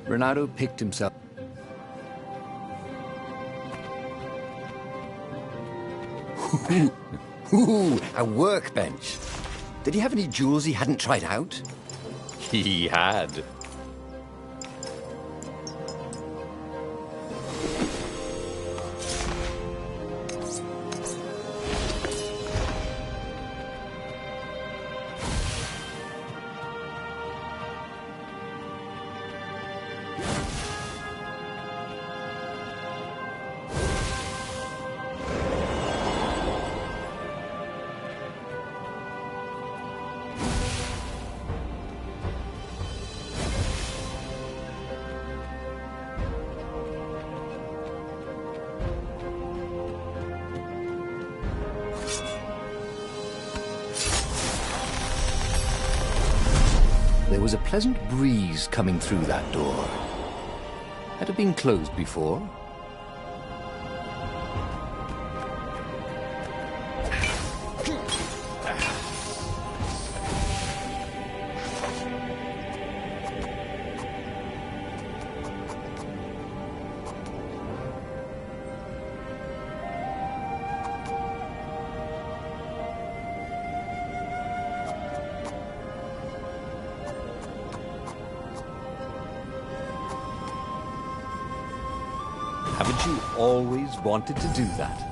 Renato picked himself. Ooh, a workbench. Did he have any jewels he hadn't tried out? He had. There was a pleasant breeze coming through that door. Had it been closed before? Haven't you always wanted to do that?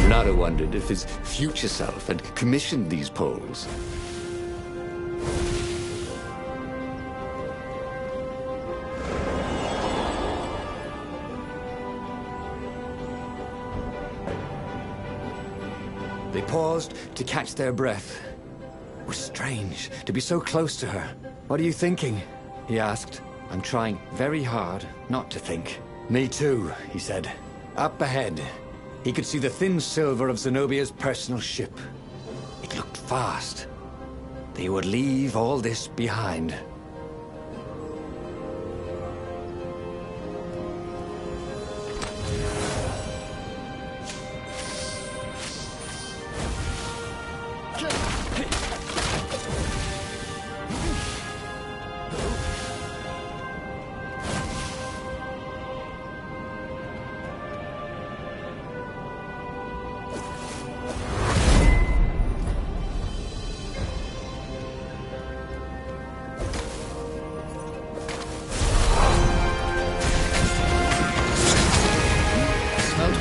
Renato wondered if his future self had commissioned these poles. They paused to catch their breath. It was strange to be so close to her. "What are you thinking?" he asked. "I'm trying very hard not to think." "Me too," he said. Up ahead, he could see the thin silver of Zenobia's personal ship. It looked fast. They would leave all this behind.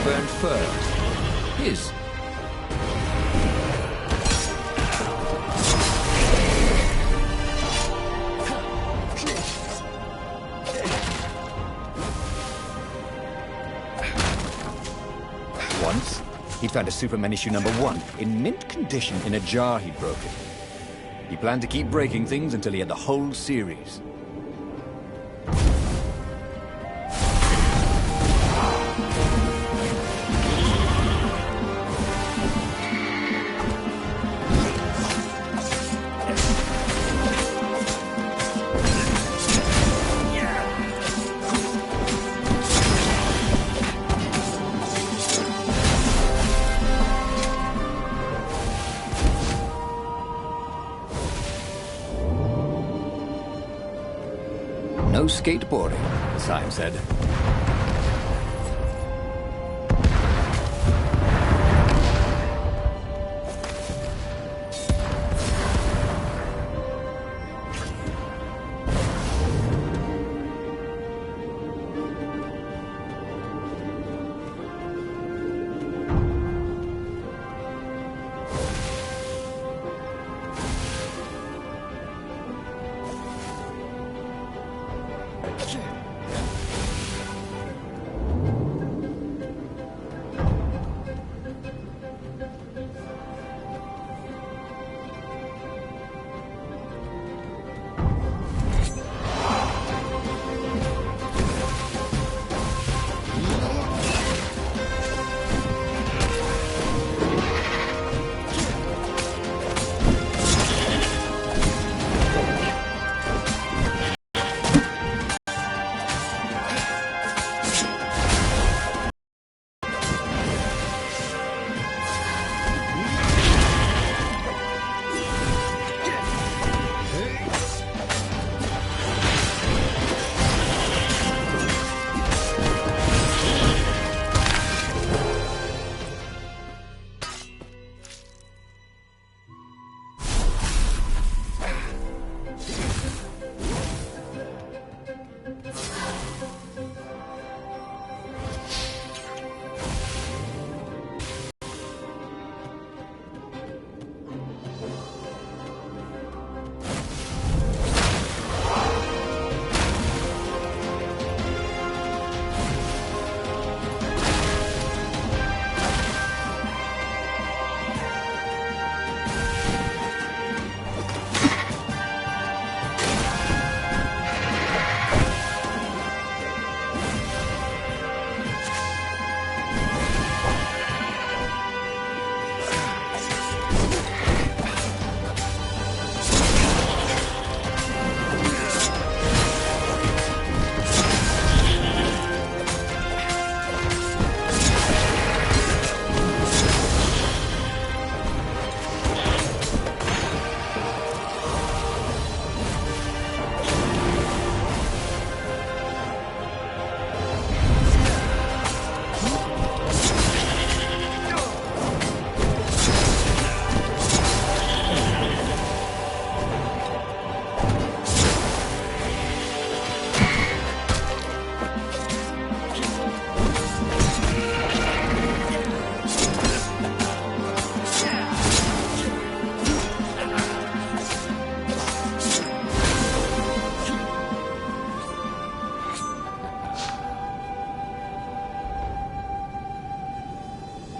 Burned fur. His. Once, he found a Superman issue #1 in mint condition in a jar he'd broken. He planned to keep breaking things until he had the whole series. No skateboarding, the sign said.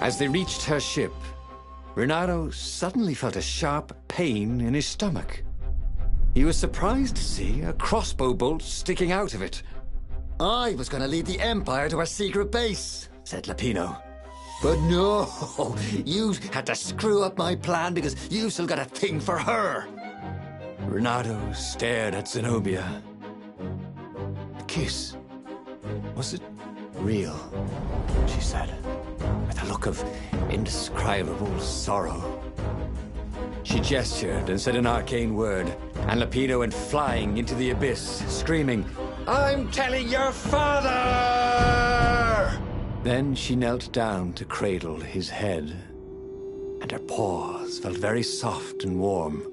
As they reached her ship, Renato suddenly felt a sharp pain in his stomach. He was surprised to see a crossbow bolt sticking out of it. I was going to lead the Empire to our secret base, said Lapino. But no, you had to screw up my plan because you still got a thing for her. Renato stared at Zenobia. The kiss. Was it real? She said, with a look of indescribable sorrow. She gestured and said an arcane word, and Lapino went flying into the abyss, screaming, "I'm telling your father!" Then she knelt down to cradle his head, and her paws felt very soft and warm.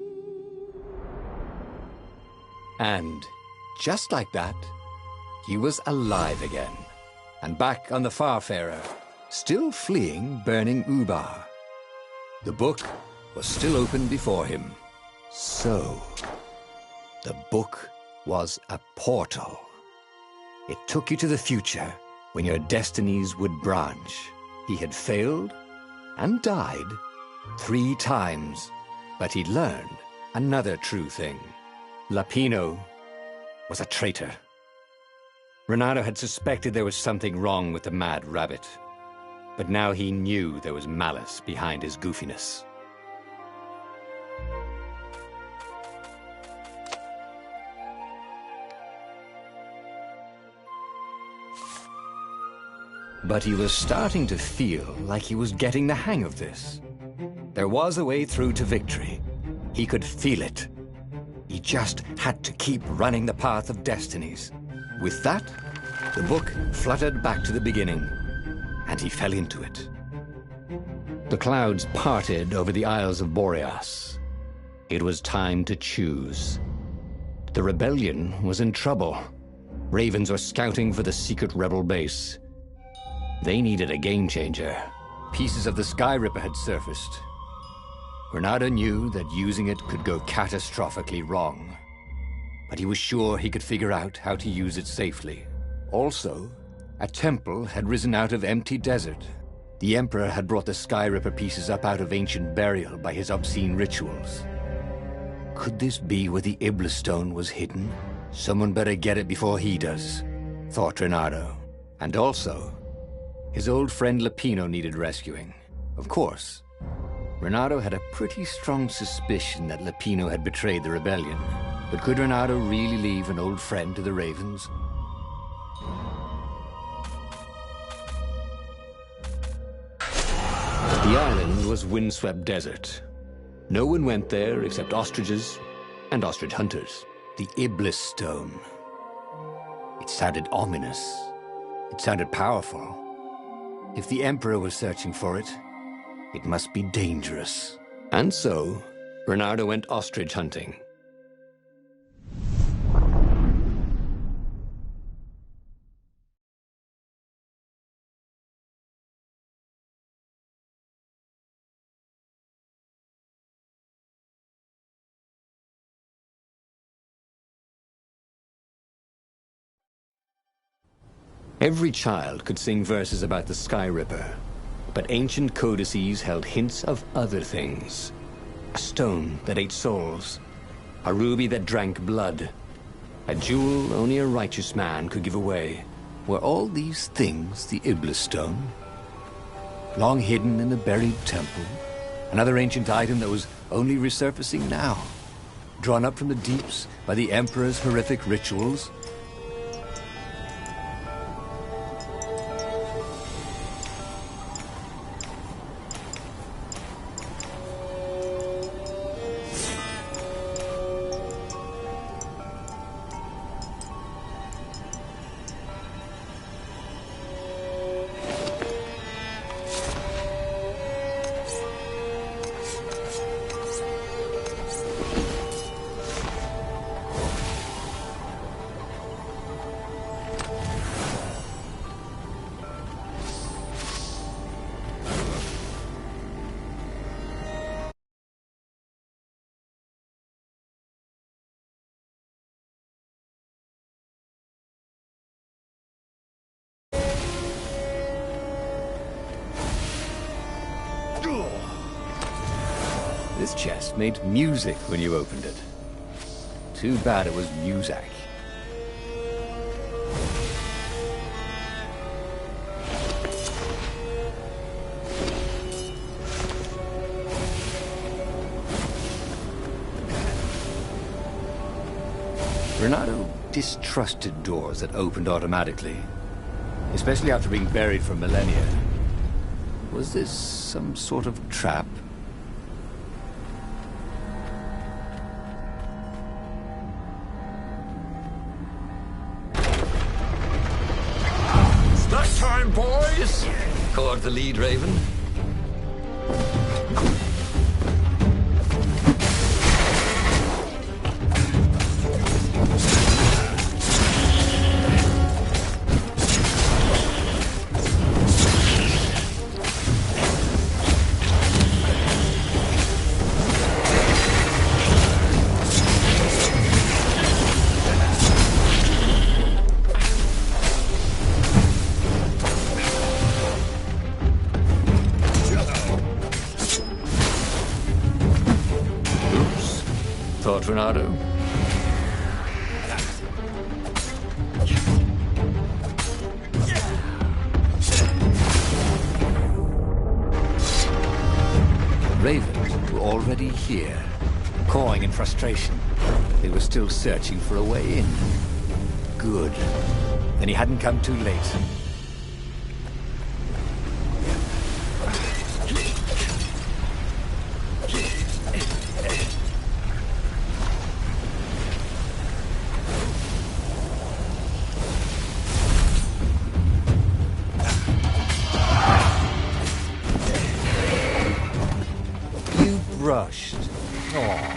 And just like that, he was alive again, and back on the Farfarer, still fleeing burning Ubar. The book was still open before him. So, the book was a portal. It took you to the future, when your destinies would branch. He had failed and died 3 times, but he'd learned another true thing. Lapino was a traitor. Renato had suspected there was something wrong with the Mad Rabbit, but now he knew there was malice behind his goofiness. But he was starting to feel like he was getting the hang of this. There was a way through to victory. He could feel it. He just had to keep running the path of destinies. With that, the book fluttered back to the beginning, and he fell into it. The clouds parted over the Isles of Boreas. It was time to choose. The rebellion was in trouble. Ravens were scouting for the secret rebel base. They needed a game-changer. Pieces of the Skyripper had surfaced. Renato knew that using it could go catastrophically wrong, but he was sure he could figure out how to use it safely. Also, a temple had risen out of empty desert. The Emperor had brought the Skyripper pieces up out of ancient burial by his obscene rituals. Could this be where the Iblis Stone was hidden? Someone better get it before he does, thought Renato. And also, his old friend Lapino needed rescuing. Of course, Renato had a pretty strong suspicion that Lapino had betrayed the rebellion. But could Renato really leave an old friend to the Ravens? The island was windswept desert. No one went there except ostriches and ostrich hunters. The Iblis Stone. It sounded ominous. It sounded powerful. If the Emperor was searching for it, it must be dangerous. And so, Renato went ostrich hunting. Every child could sing verses about the Skyripper, but ancient codices held hints of other things. A stone that ate souls, a ruby that drank blood, a jewel only a righteous man could give away. Were all these things the Iblis Stone? Long hidden in the buried temple, another ancient item that was only resurfacing now, drawn up from the deeps by the Emperor's horrific rituals? This chest made music when you opened it. Too bad it was Muzak. Renato distrusted doors that opened automatically, especially after being buried for millennia. Was this some sort of trap? Snack time, boys! Called the lead raven. Thought, Renato? Ravens were already here, cawing in frustration. They were still searching for a way in. Good. Then he hadn't come too late. Rushed. Aww.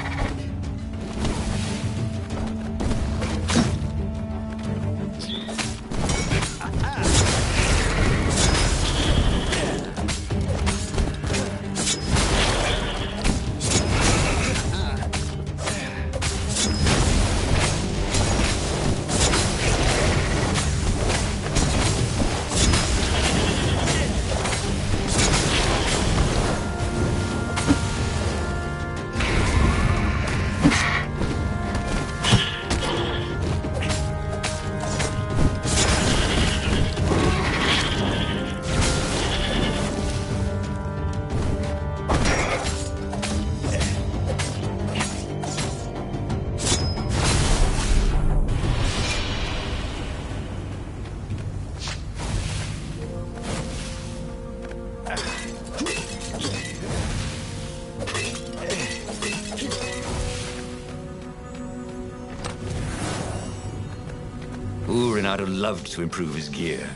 Ooh, Renato loved to improve his gear.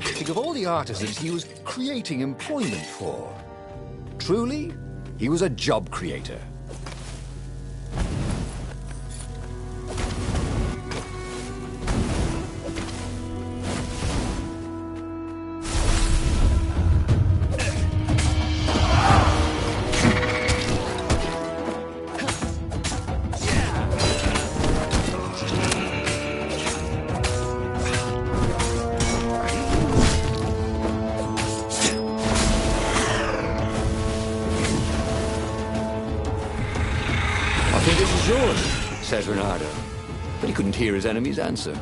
Think of all the artisans he was creating employment for. Truly, he was a job creator. I think this is yours, says Renato. But he couldn't hear his enemy's answer.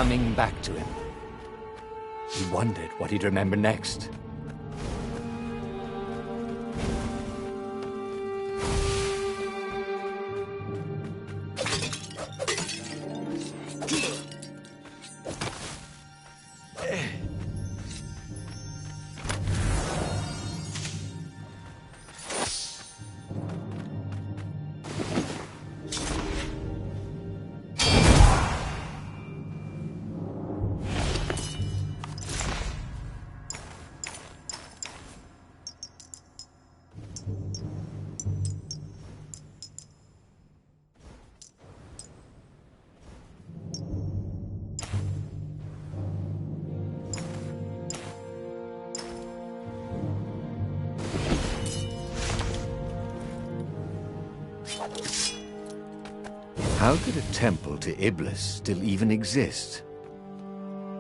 coming back to him. He wondered what he'd remember next. How could a temple to Iblis still even exist?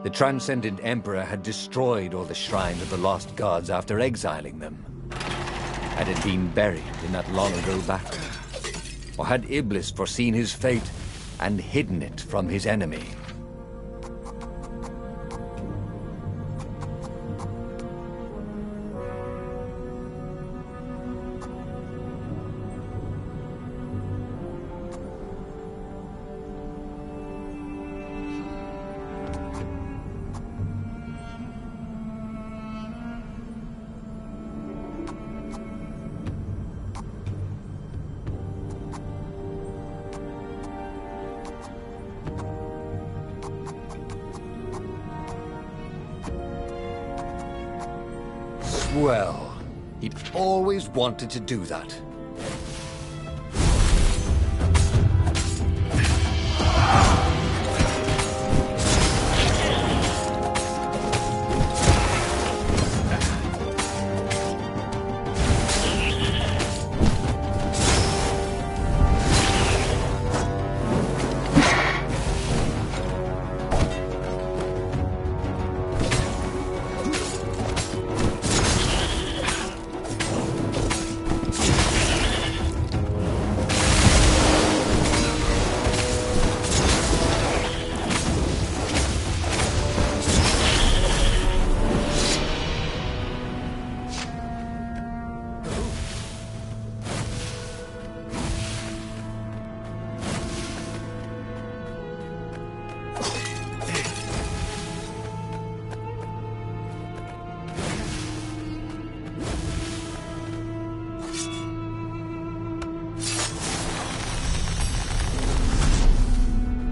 The Transcendent Emperor had destroyed all the shrines of the lost gods after exiling them. Had it been buried in that long-ago battle? Or had Iblis foreseen his fate and hidden it from his enemy? Well, he'd always wanted to do that.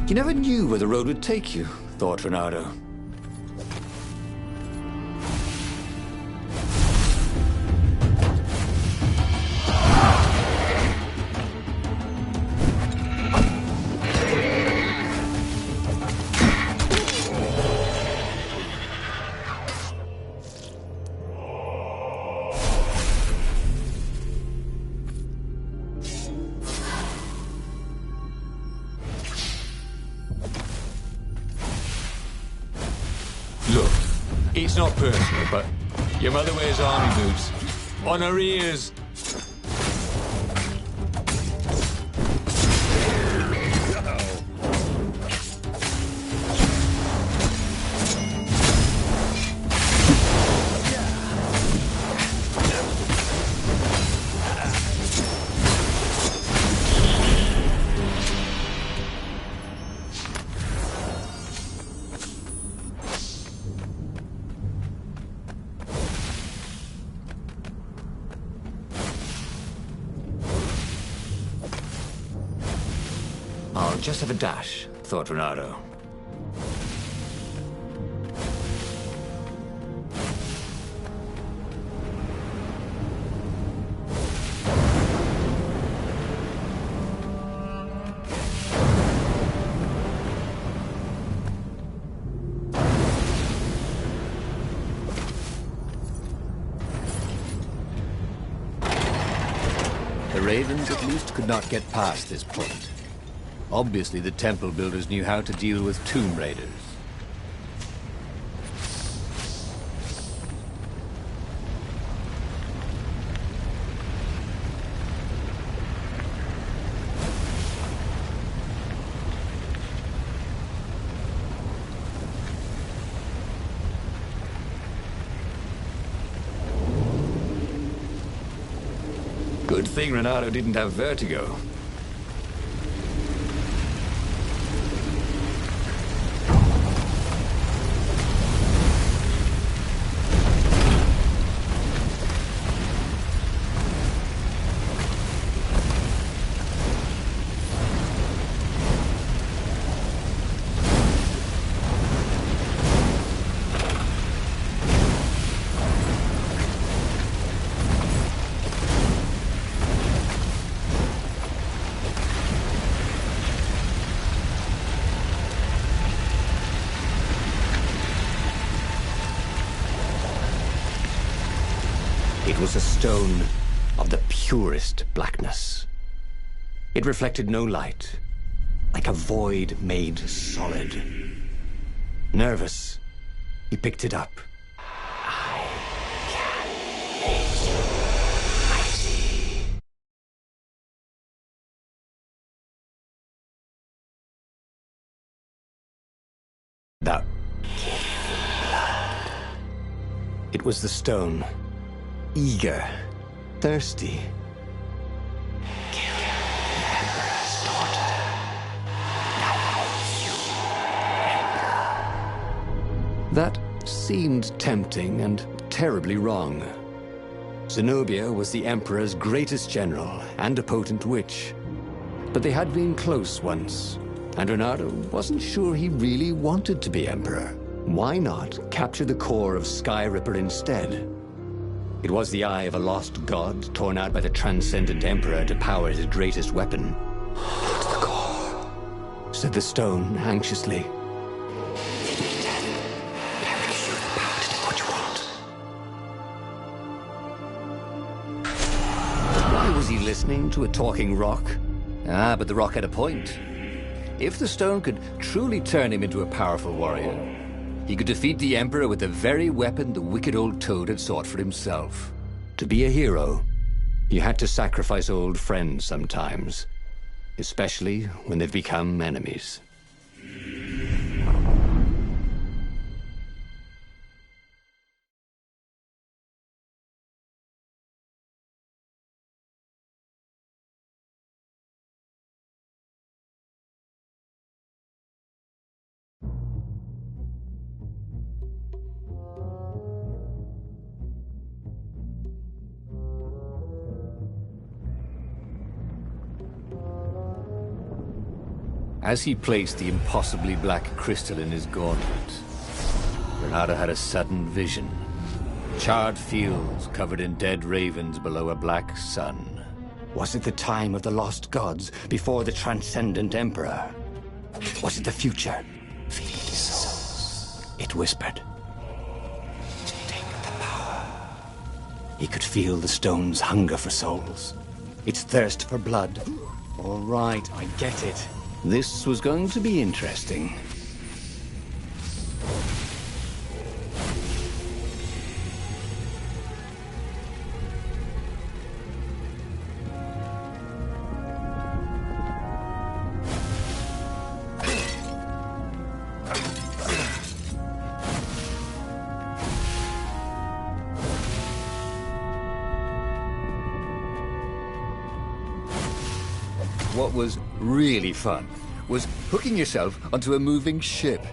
You never knew where the road would take you, thought Reynardo. Look, it's not personal, but your mother wears army boots. On her ears. I'll just have a dash, thought Reynardo. The Ravens at least could not get past this point. Obviously, the temple builders knew how to deal with tomb raiders. thing Renato didn't have vertigo. It was a stone of the purest blackness. It reflected no light, like a void made solid. Nervous, he picked it up. I can make you mighty. That blood. It was the stone. Eager, thirsty. Kill the Emperor's daughter. That seemed tempting and terribly wrong. Zenobia was the Emperor's greatest general and a potent witch. But they had been close once, and Renato wasn't sure he really wanted to be Emperor. Why not capture the core of Skyripper instead? It was the eye of a lost god, torn out by the Transcendent Emperor to power his greatest weapon. "Not the core," said the stone anxiously. "Give me death, and I will give you the power to do what you want." Why was he listening to a talking rock? But the rock had a point. If the stone could truly turn him into a powerful warrior, he could defeat the Emperor with the very weapon the wicked old Toad had sought for himself. To be a hero, you had to sacrifice old friends sometimes, especially when they've become enemies. As he placed the impossibly black crystal in his gauntlet, Renato had a sudden vision. Charred fields covered in dead ravens below a black sun. Was it the time of the lost gods before the Transcendent Emperor? Was it the future? Feed the souls, it whispered. Take the power. He could feel the stone's hunger for souls, its thirst for blood. All right, I get it. This was going to be interesting. What was really fun was hooking yourself onto a moving ship.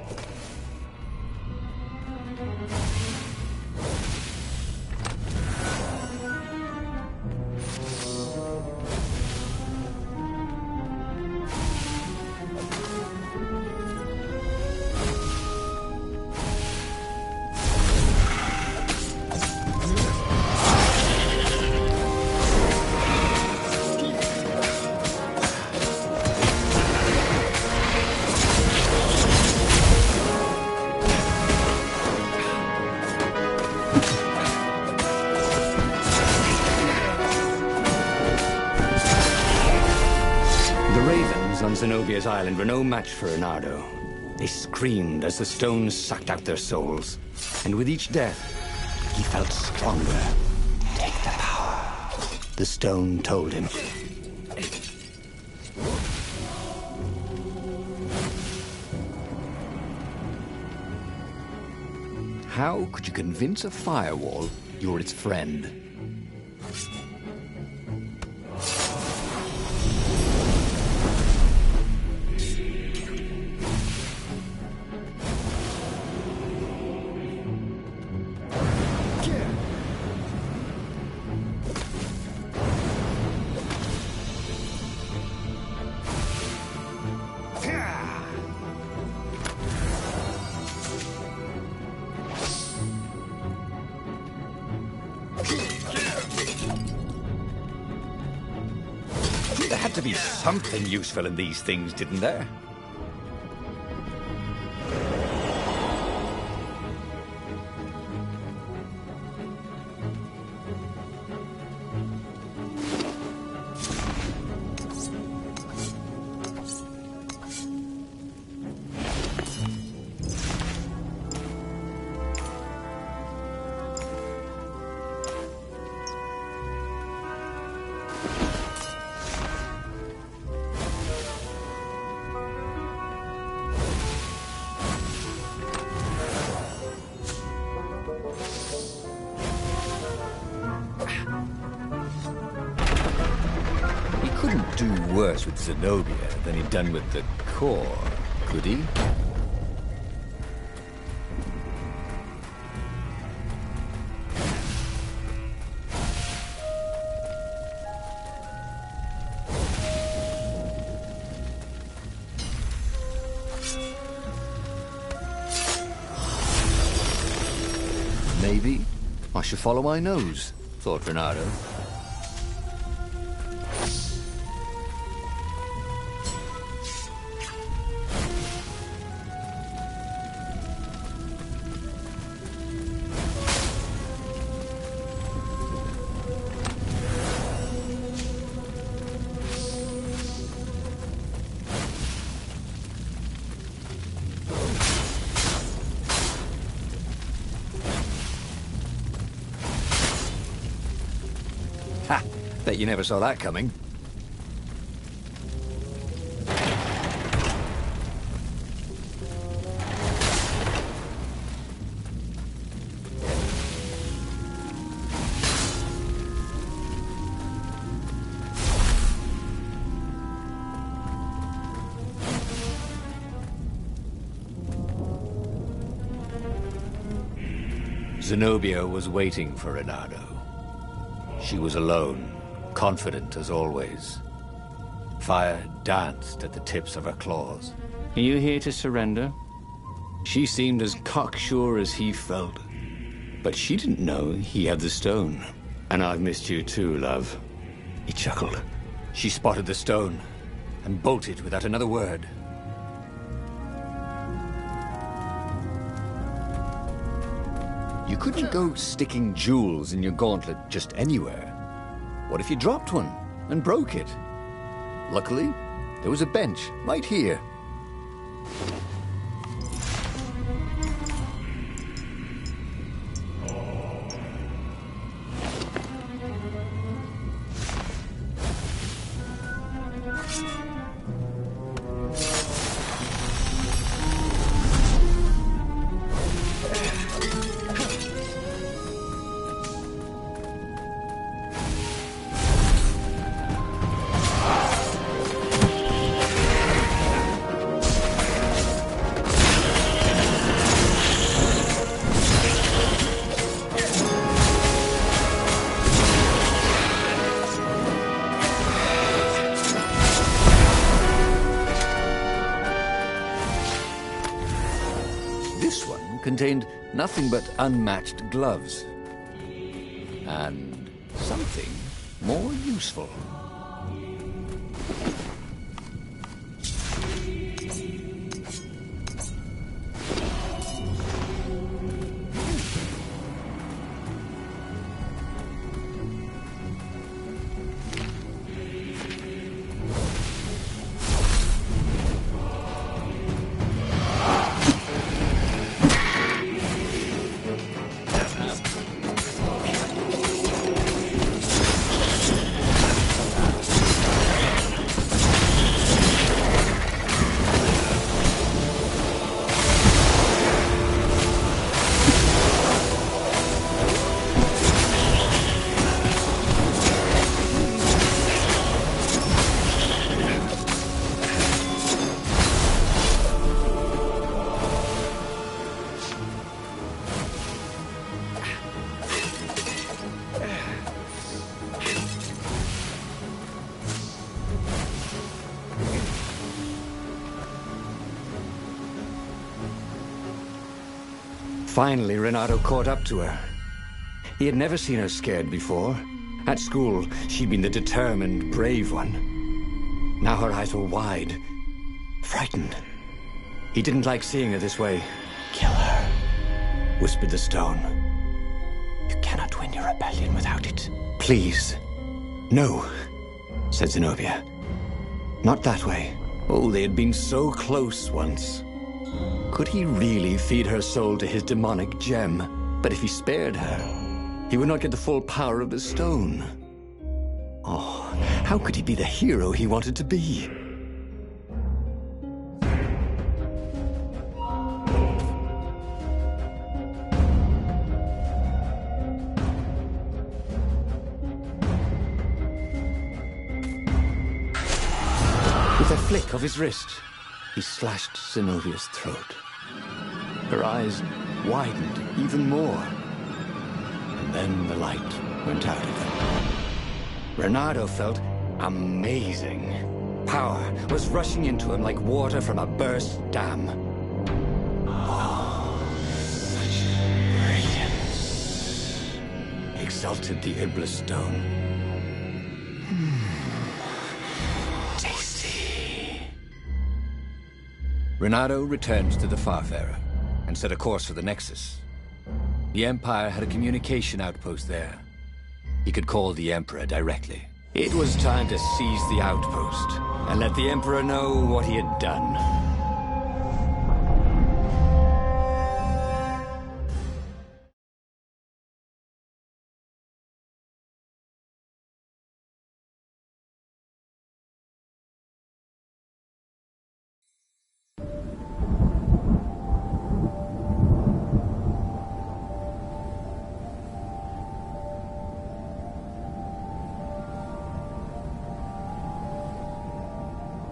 Zenobia's island were no match for Renato. They screamed as the stones sucked out their souls. And with each death, he felt stronger. Take the power, the stone told him. How could you convince a firewall you're its friend? to be something useful in these things, didn't there? Couldn't do worse with Zenobia than he'd done with the core, could he? Maybe I should follow my nose, thought Reynardo. Ha! Bet you never saw that coming. Zenobia was waiting for Reynardo. She was alone, confident as always. Fire danced at the tips of her claws. Are you here to surrender? She seemed as cocksure as he felt. But she didn't know he had the stone. And I've missed you too, love. He chuckled. She spotted the stone and bolted without another word. You couldn't go sticking jewels in your gauntlet just anywhere. What if you dropped one and broke it? Luckily, there was a bench right here. This one contained nothing but unmatched gloves. And something more useful. Finally, Reynardo caught up to her. He had never seen her scared before. At school, she'd been the determined, brave one. Now her eyes were wide, frightened. He didn't like seeing her this way. "Kill her," whispered the stone. "You cannot win your rebellion without it. Please." "No," said Zenobia. "Not that way." Oh, they had been so close once. Could he really feed her soul to his demonic gem? But if he spared her, he would not get the full power of the stone. Oh, how could he be the hero he wanted to be? With a flick of his wrist, he slashed Zenobia's throat. Her eyes widened even more. And then the light went out of them. Reynardo felt amazing. Power was rushing into him like water from a burst dam. Oh, such radiance, exulted the Iblis stone. Tasty. Reynardo returned to the Farfarer and set a course for the Nexus. The Empire had a communication outpost there. He could call the Emperor directly. It was time to seize the outpost and let the Emperor know what he had done.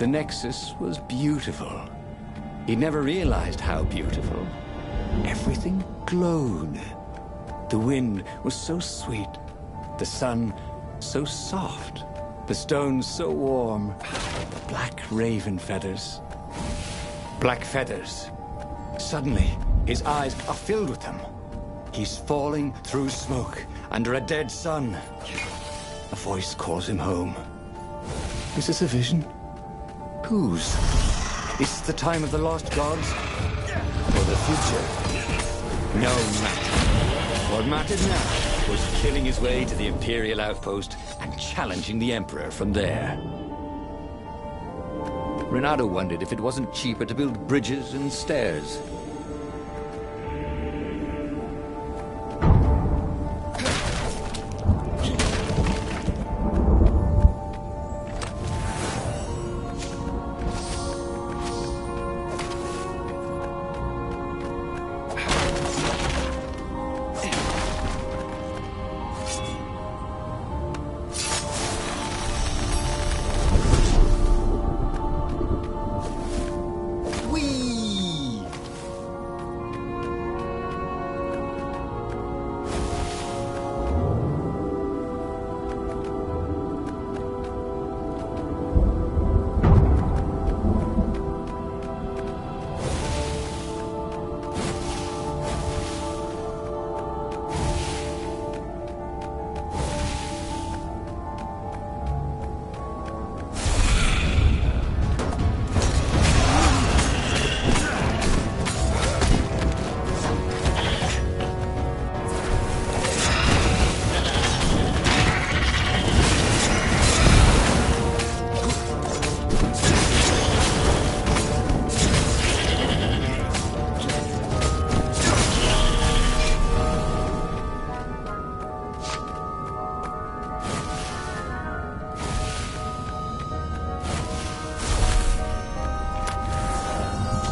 The Nexus was beautiful. He'd never realized how beautiful. Everything glowed. The wind was so sweet. The sun so soft. The stones so warm. Black raven feathers. Black feathers. Suddenly, his eyes are filled with them. He's falling through smoke under a dead sun. A voice calls him home. Is this a vision? Whose? Is this the time of the lost gods? Or the future? No matter. What mattered now was killing his way to the Imperial outpost and challenging the Emperor from there. Reynardo wondered if it wasn't cheaper to build bridges and stairs.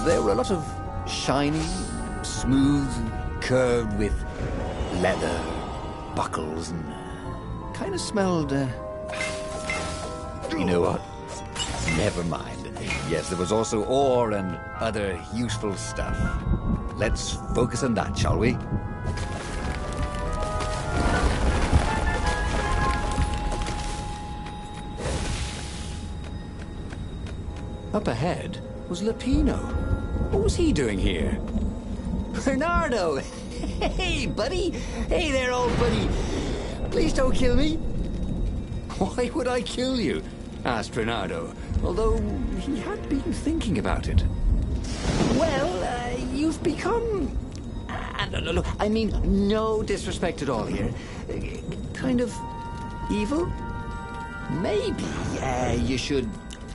There were a lot of shiny, smooth, curved with leather, buckles, and kind of smelled, you know what? Never mind. Yes, there was also ore and other useful stuff. Let's focus on that, shall we? Up ahead was Lupino. What was he doing here? Reynardo! Hey, buddy! Hey there, old buddy! Please don't kill me! Why would I kill you? asked Reynardo, although he had been thinking about it. Well, you've become... look, I mean, no disrespect at all here. Kind of evil? Maybe you should,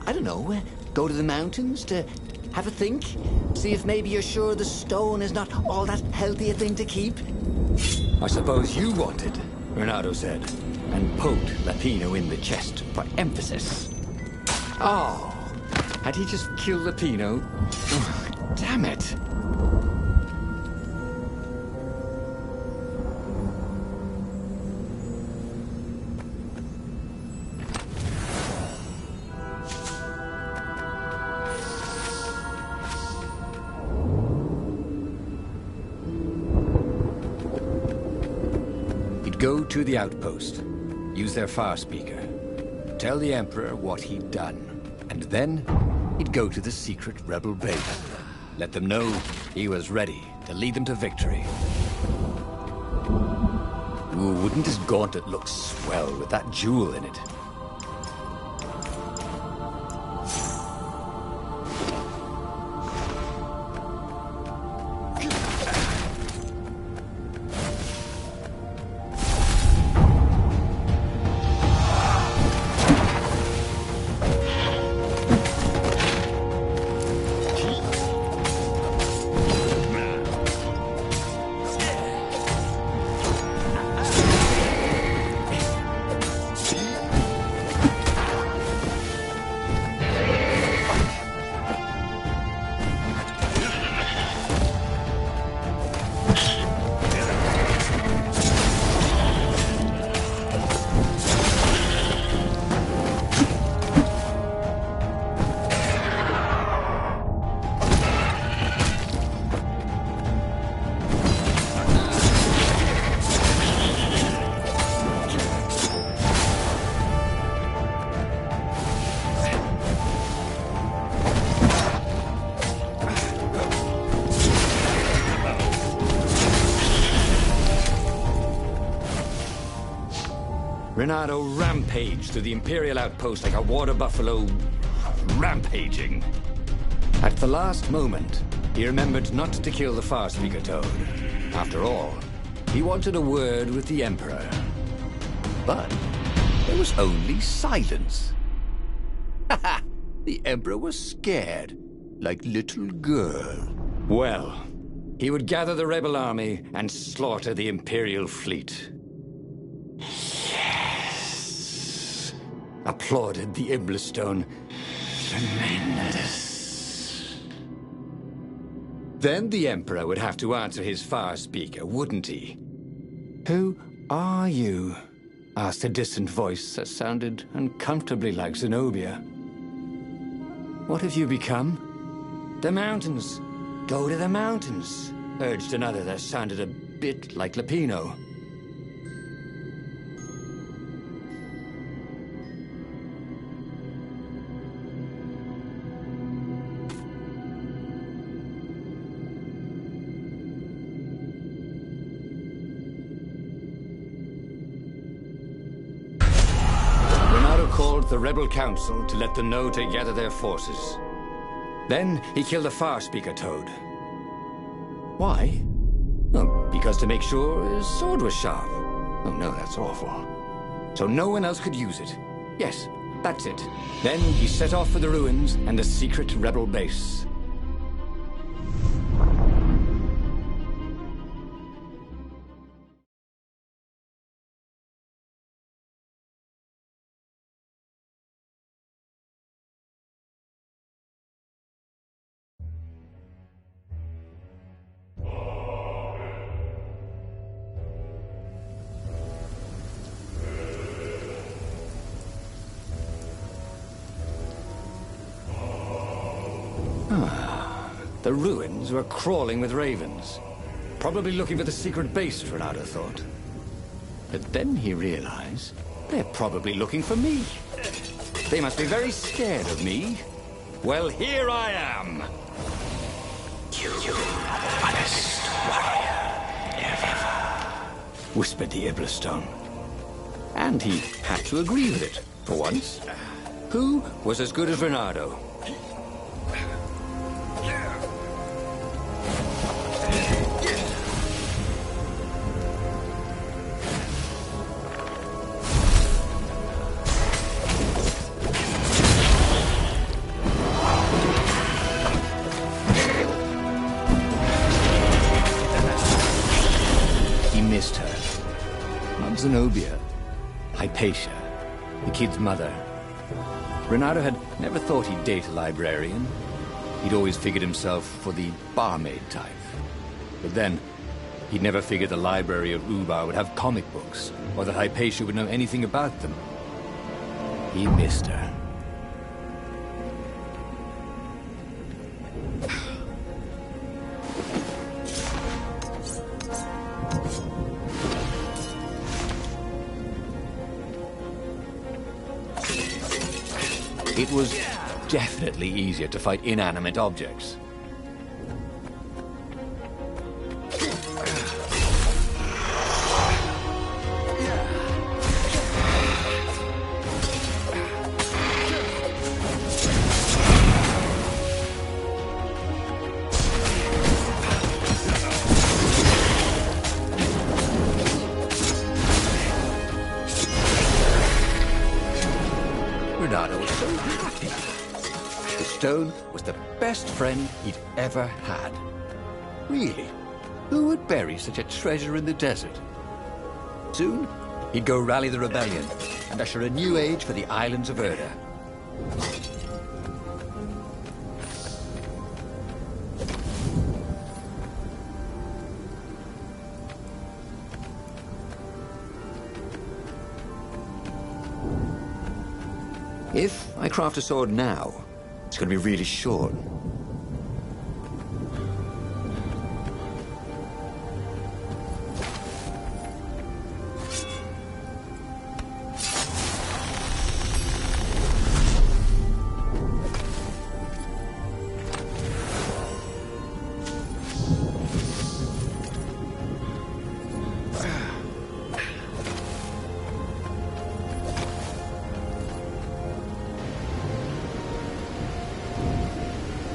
I don't know, go to the mountains to have a think? See if maybe you're sure the stone is not all that healthy a thing to keep? I suppose you wanted, Reynardo said, and poked Lapino in the chest for emphasis. Oh, had he just killed Lapino? Oh, damn it. Go to the outpost. Use their far speaker. Tell the Emperor what he'd done. And then, he'd go to the secret rebel base. Let them know he was ready to lead them to victory. Ooh, wouldn't his gauntlet look swell with that jewel in it? Reynardo rampaged through the Imperial outpost like a water buffalo rampaging. At the last moment, he remembered not to kill the far speaker Toad. After all, he wanted a word with the Emperor. But there was only silence. Haha! The Emperor was scared, like little girl. Well, he would gather the rebel army and slaughter the Imperial fleet. Applauded the Iblistone. Tremendous. Then the Emperor would have to answer his far speaker, wouldn't he? Who are you? Asked a distant voice that sounded uncomfortably like Zenobia. What have you become? The mountains. Go to the mountains, urged another that sounded a bit like Lapino. Called the Rebel Council to let them know to gather their forces. Then he killed the far speaker Toad. Why? Oh, because to make sure his sword was sharp. Oh no, that's awful. So no one else could use it. Yes, that's it. Then he set off for the ruins and the secret rebel base. The ruins were crawling with ravens. Probably looking for the secret base, Reynardo thought. But then he realized they're probably looking for me. They must be very scared of me. Well, here I am! You are the finest warrior ever, whispered the Iblistone. And he had to agree with it, for once. Who was as good as Reynardo? He missed her. Not Zenobia. Hypatia, the kid's mother. Reynardo had never thought he'd date a librarian. He'd always figured himself for the barmaid type. But then, he'd never figured the library of Ubar would have comic books, or that Hypatia would know anything about them. He missed her. It was definitely easier to fight inanimate objects. Reynardo was so happy. The stone was the best friend he'd ever had. Really? Who would bury such a treasure in the desert? Soon, he'd go rally the rebellion and usher a new age for the islands of Erda. If I craft a sword now, it's going to be really short.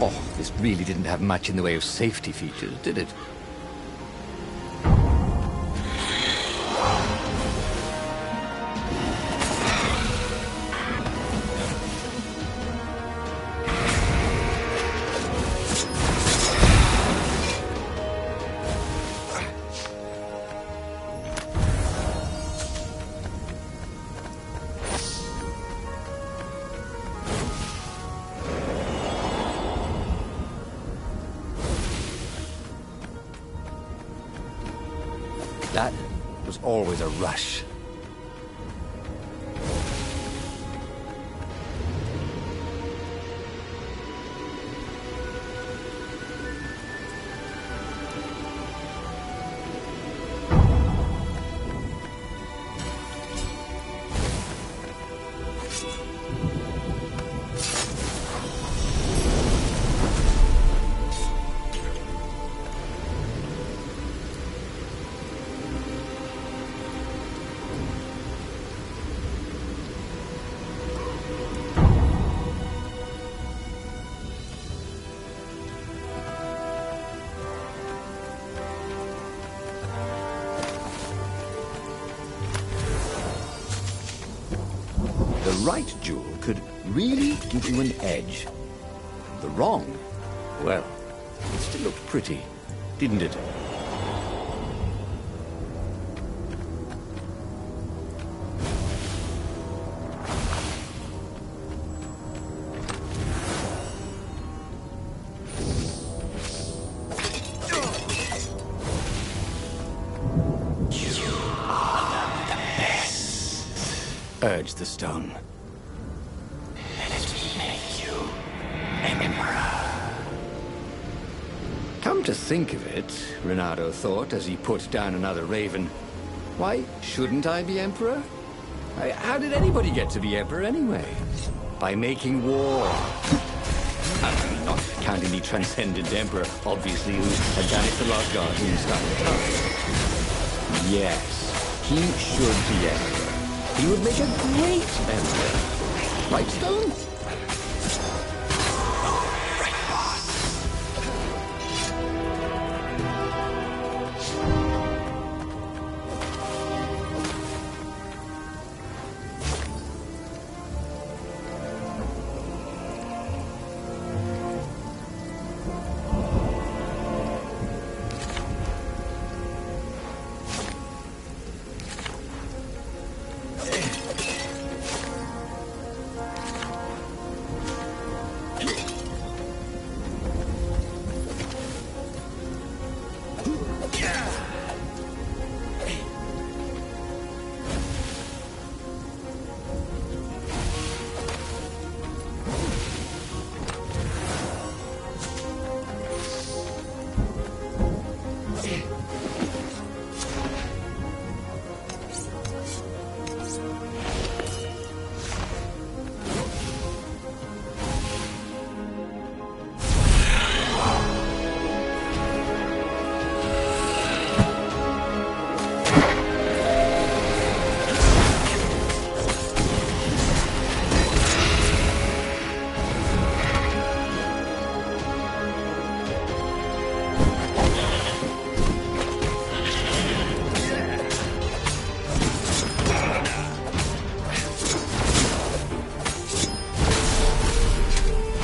Oh, this really didn't have much in the way of safety features, did it? That was always a rush. The right jewel could really give you an edge. The wrong, well, it still looked pretty, didn't it? Urged the stone. Let it make you an emperor. Come to think of it, Reynardo thought as he put down another raven, why shouldn't I be emperor? How did anybody get to be emperor anyway? By making war. I mean, not counting the transcendent emperor, obviously, who had vanished the Lost Guardian style time. Yes, he should be emperor. He would make a great emperor. Right, Stone?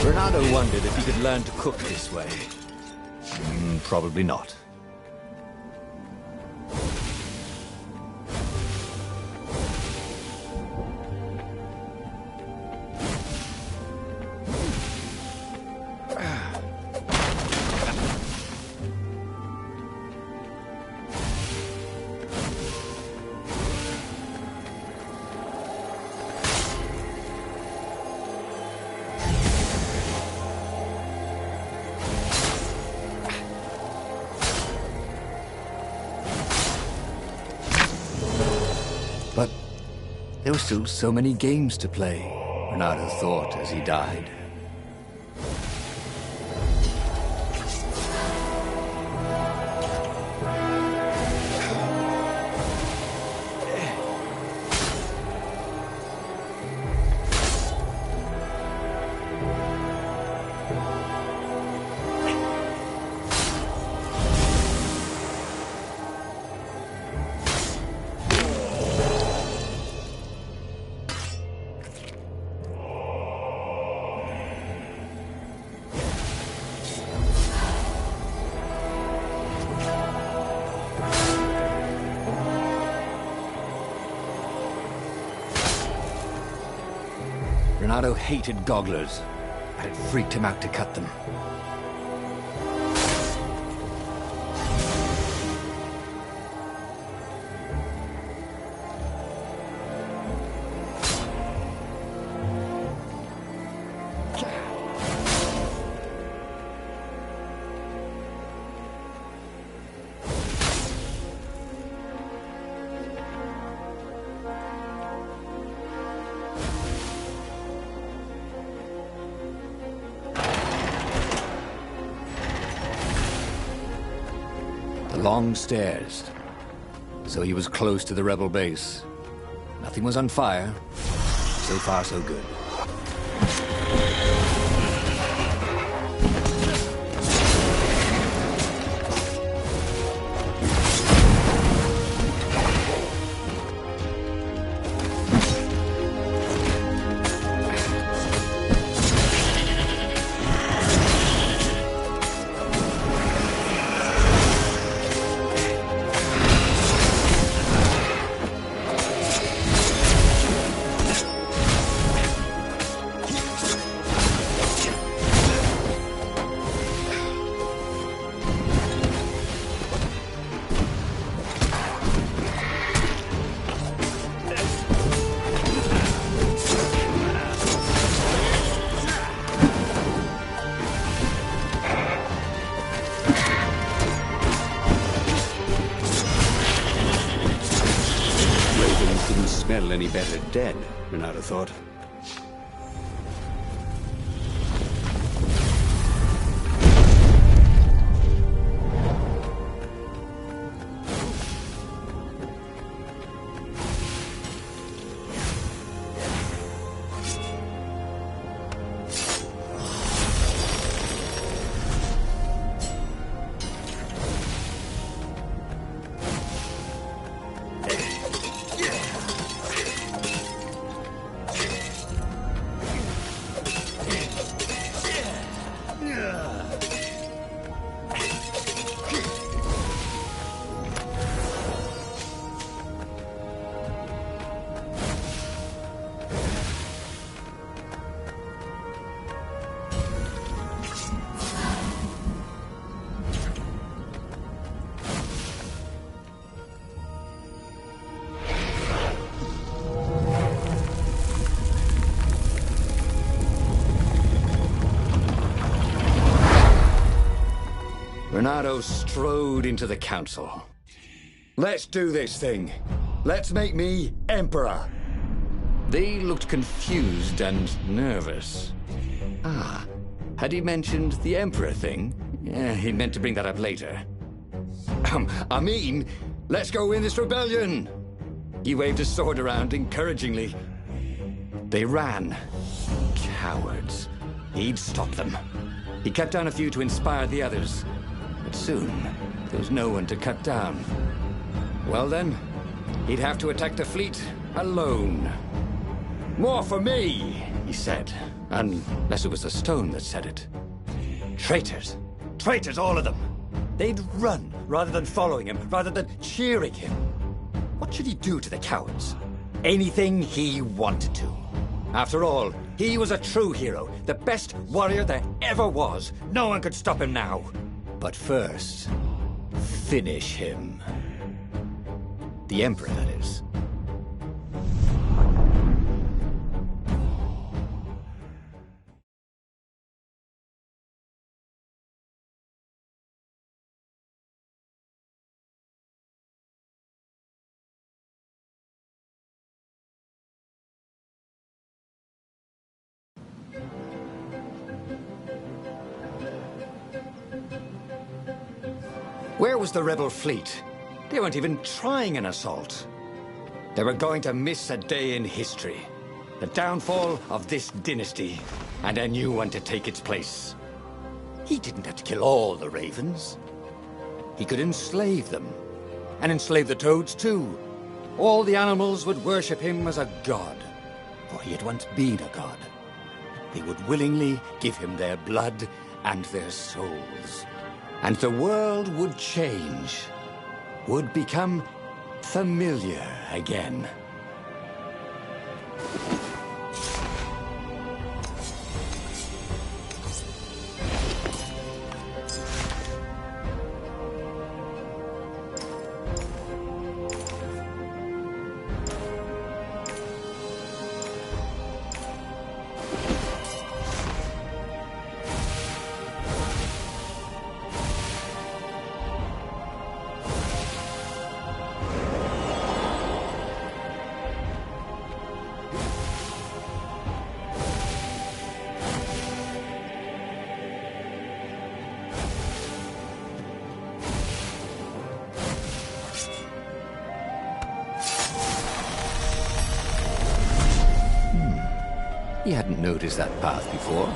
Bernardo wondered if he could learn to cook this way. Probably not. But there were still so many games to play, Bernardo thought as he died. Bernardo hated gogglers, but it freaked him out to cut them. Long stairs. So he was close to the rebel base. Nothing was on fire. So far, so good. Smell any better dead, Bernardo thought. Renato strode into the council. Let's do this thing. Let's make me Emperor. They looked confused and nervous. Ah, had he mentioned the Emperor thing? Yeah, he meant to bring that up later. I mean, let's go win this rebellion! He waved his sword around encouragingly. They ran. Cowards. He'd stop them. He cut down a few to inspire the others. But soon, there was no one to cut down. Well then, he'd have to attack the fleet alone. More for me, he said. Unless it was the stone that said it. Traitors. Traitors, all of them. They'd run rather than following him, rather than cheering him. What should he do to the cowards? Anything he wanted to. After all, he was a true hero, the best warrior there ever was. No one could stop him now. But first, finish him. The Emperor, that is. Where was the rebel fleet? They weren't even trying an assault. They were going to miss a day in history. The downfall of this dynasty, and a new one to take its place. He didn't have to kill all the ravens. He could enslave them. And enslave the toads too. All the animals would worship him as a god. For he had once been a god. They would willingly give him their blood and their souls. And the world would change. Would become familiar again. He hadn't noticed that path before.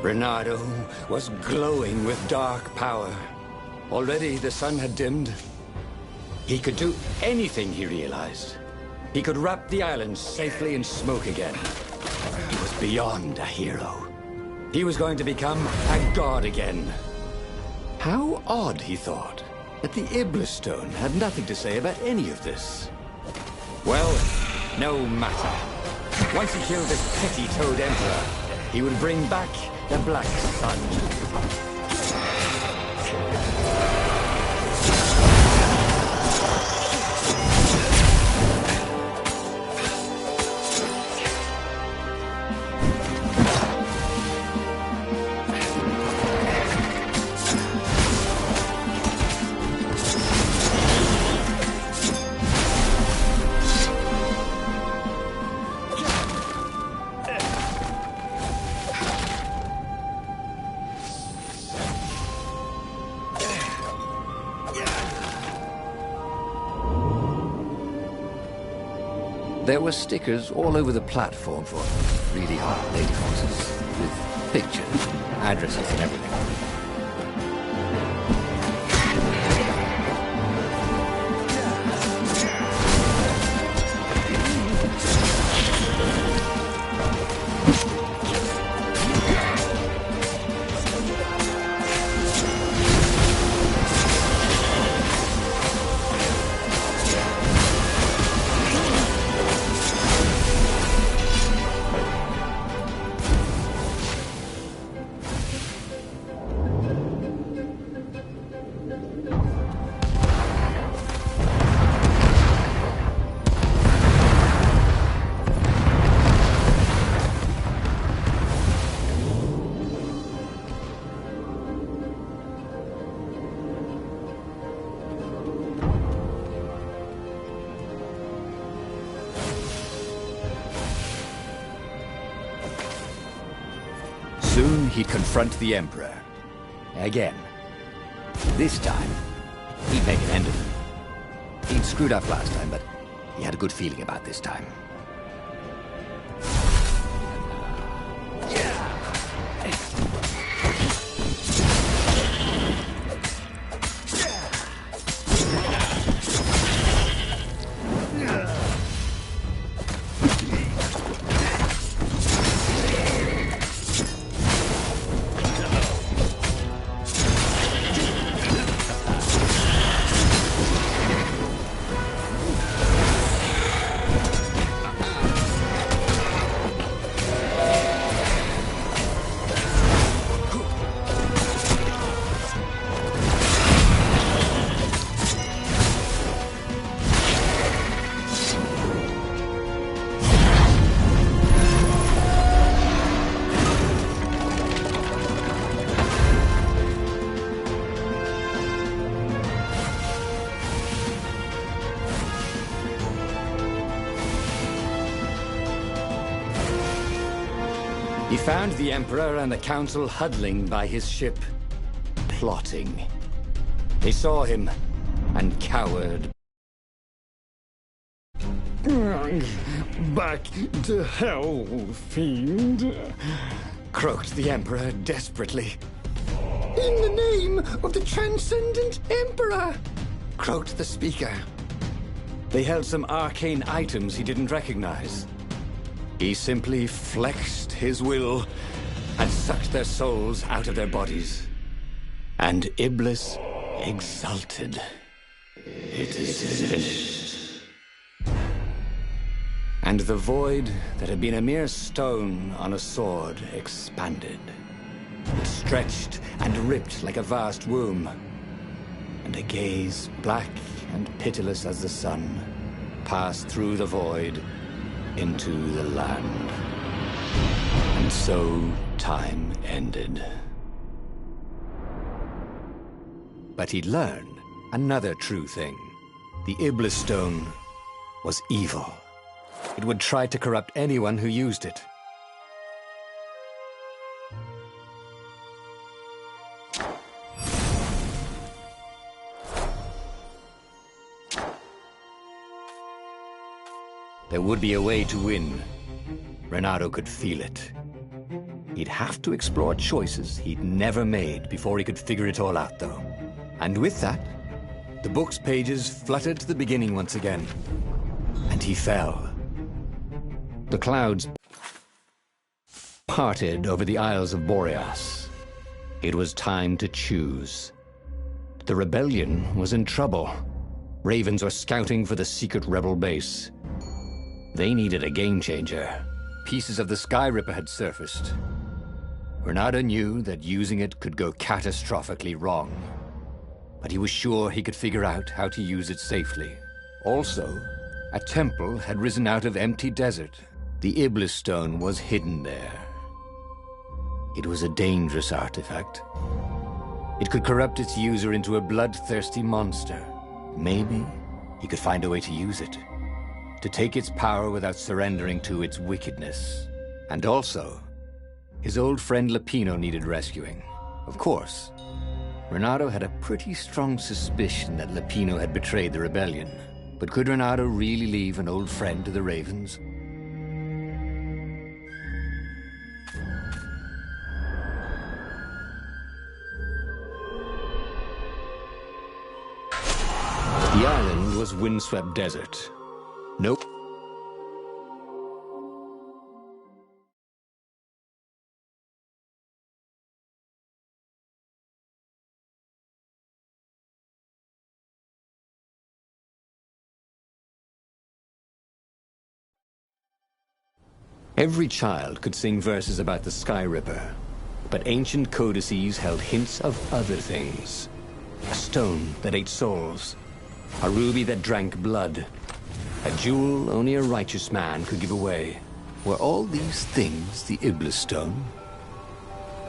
Renato was glowing with dark power. Already the sun had dimmed. He could do anything, he realized. He could wrap the island safely in smoke again. He was beyond a hero. He was going to become a god again. How odd, he thought, that the Iblis Stone had nothing to say about any of this. Well, no matter. Once he killed this petty Toad Emperor, he would bring back The Black Sun. There were stickers all over the platform for really hot lady horses, with pictures, addresses and everything. Soon he'd confront the Emperor. Again. This time, he'd make an end of him. He'd screwed up last time, but he had a good feeling about this time. He found the Emperor and the Council huddling by his ship, plotting. They saw him and cowered. Back to hell, fiend. Croaked the Emperor desperately. In the name of the Transcendent Emperor! Croaked the speaker. They held some arcane items he didn't recognize. He simply flexed his will and sucked their souls out of their bodies. And Iblis exulted. It is finished. And the void that had been a mere stone on a sword expanded. It stretched and ripped like a vast womb. And a gaze, black and pitiless as the sun, passed through the void into the land. And so time ended. But he'd learned another true thing. The Iblis Stone was evil. It would try to corrupt anyone who used it. There would be a way to win. Renato could feel it. He'd have to explore choices he'd never made before he could figure it all out, though. And with that, the book's pages fluttered to the beginning once again. And he fell. The clouds parted over the Isles of Boreas. It was time to choose. The rebellion was in trouble. Ravens were scouting for the secret rebel base. They needed a game changer. Pieces of the Sky Ripper had surfaced. Bernardo knew that using it could go catastrophically wrong, but he was sure he could figure out how to use it safely. Also, a temple had risen out of empty desert. The Iblis stone was hidden there. It was a dangerous artifact. It could corrupt its user into a bloodthirsty monster. Maybe he could find a way to use it, to take its power without surrendering to its wickedness. And also, his old friend Lapino needed rescuing. Of course, Renato had a pretty strong suspicion that Lapino had betrayed the rebellion. But could Renato really leave an old friend to the Ravens? The island was windswept desert. Nope. Every child could sing verses about the Sky Ripper, but ancient codices held hints of other things. A stone that ate souls, a ruby that drank blood, a jewel only a righteous man could give away. Were all these things the Iblis stone?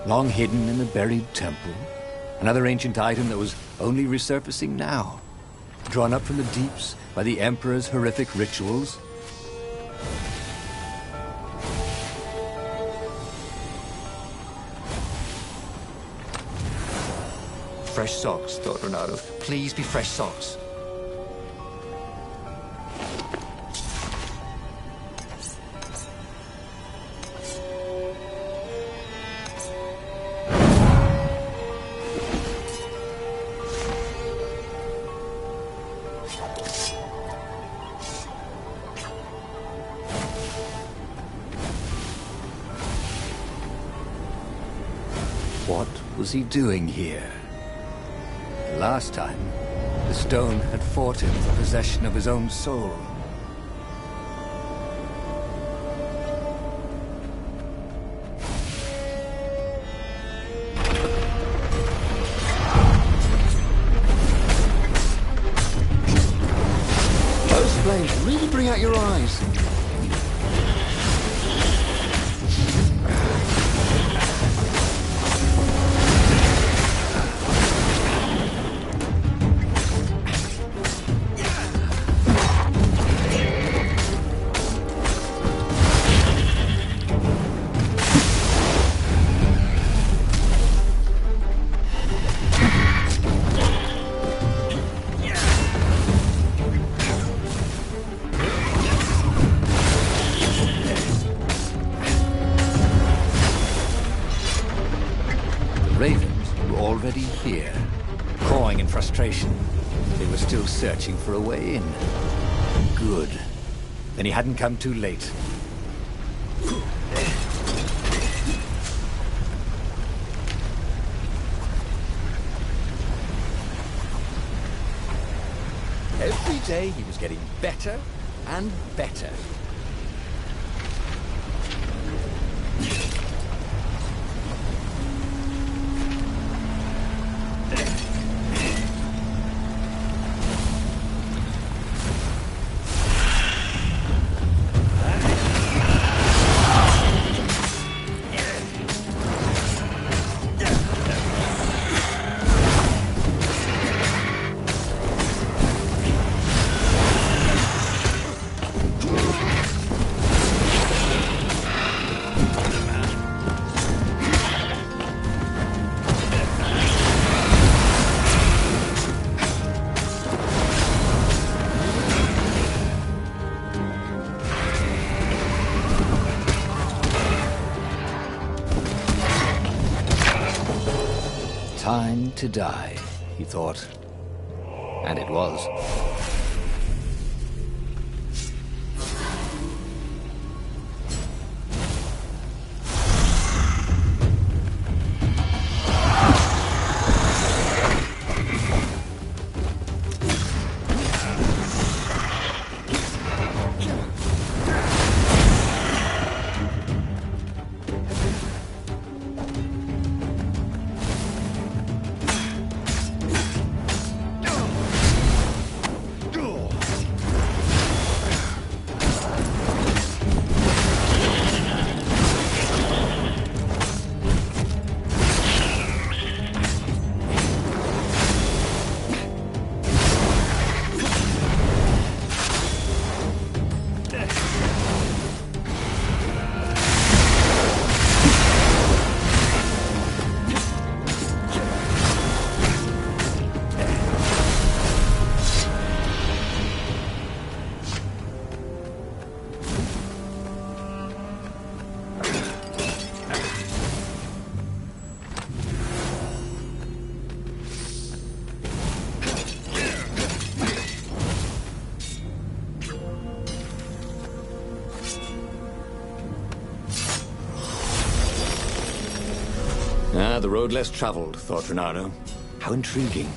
Long hidden in a buried temple? Another ancient item that was only resurfacing now? Drawn up from the deeps by the Emperor's horrific rituals? Fresh socks, thought Renato. Please be fresh socks. What was he doing here? Last time, the stone had fought him for possession of his own soul. Those flames really bring out your eyes. Ravens were already here, cawing in frustration. They were still searching for a way in. Good. Then he hadn't come too late. Every day he was getting better and better. Time to die, he thought. And it was. Ah, the road less traveled, thought Reynardo. How intriguing.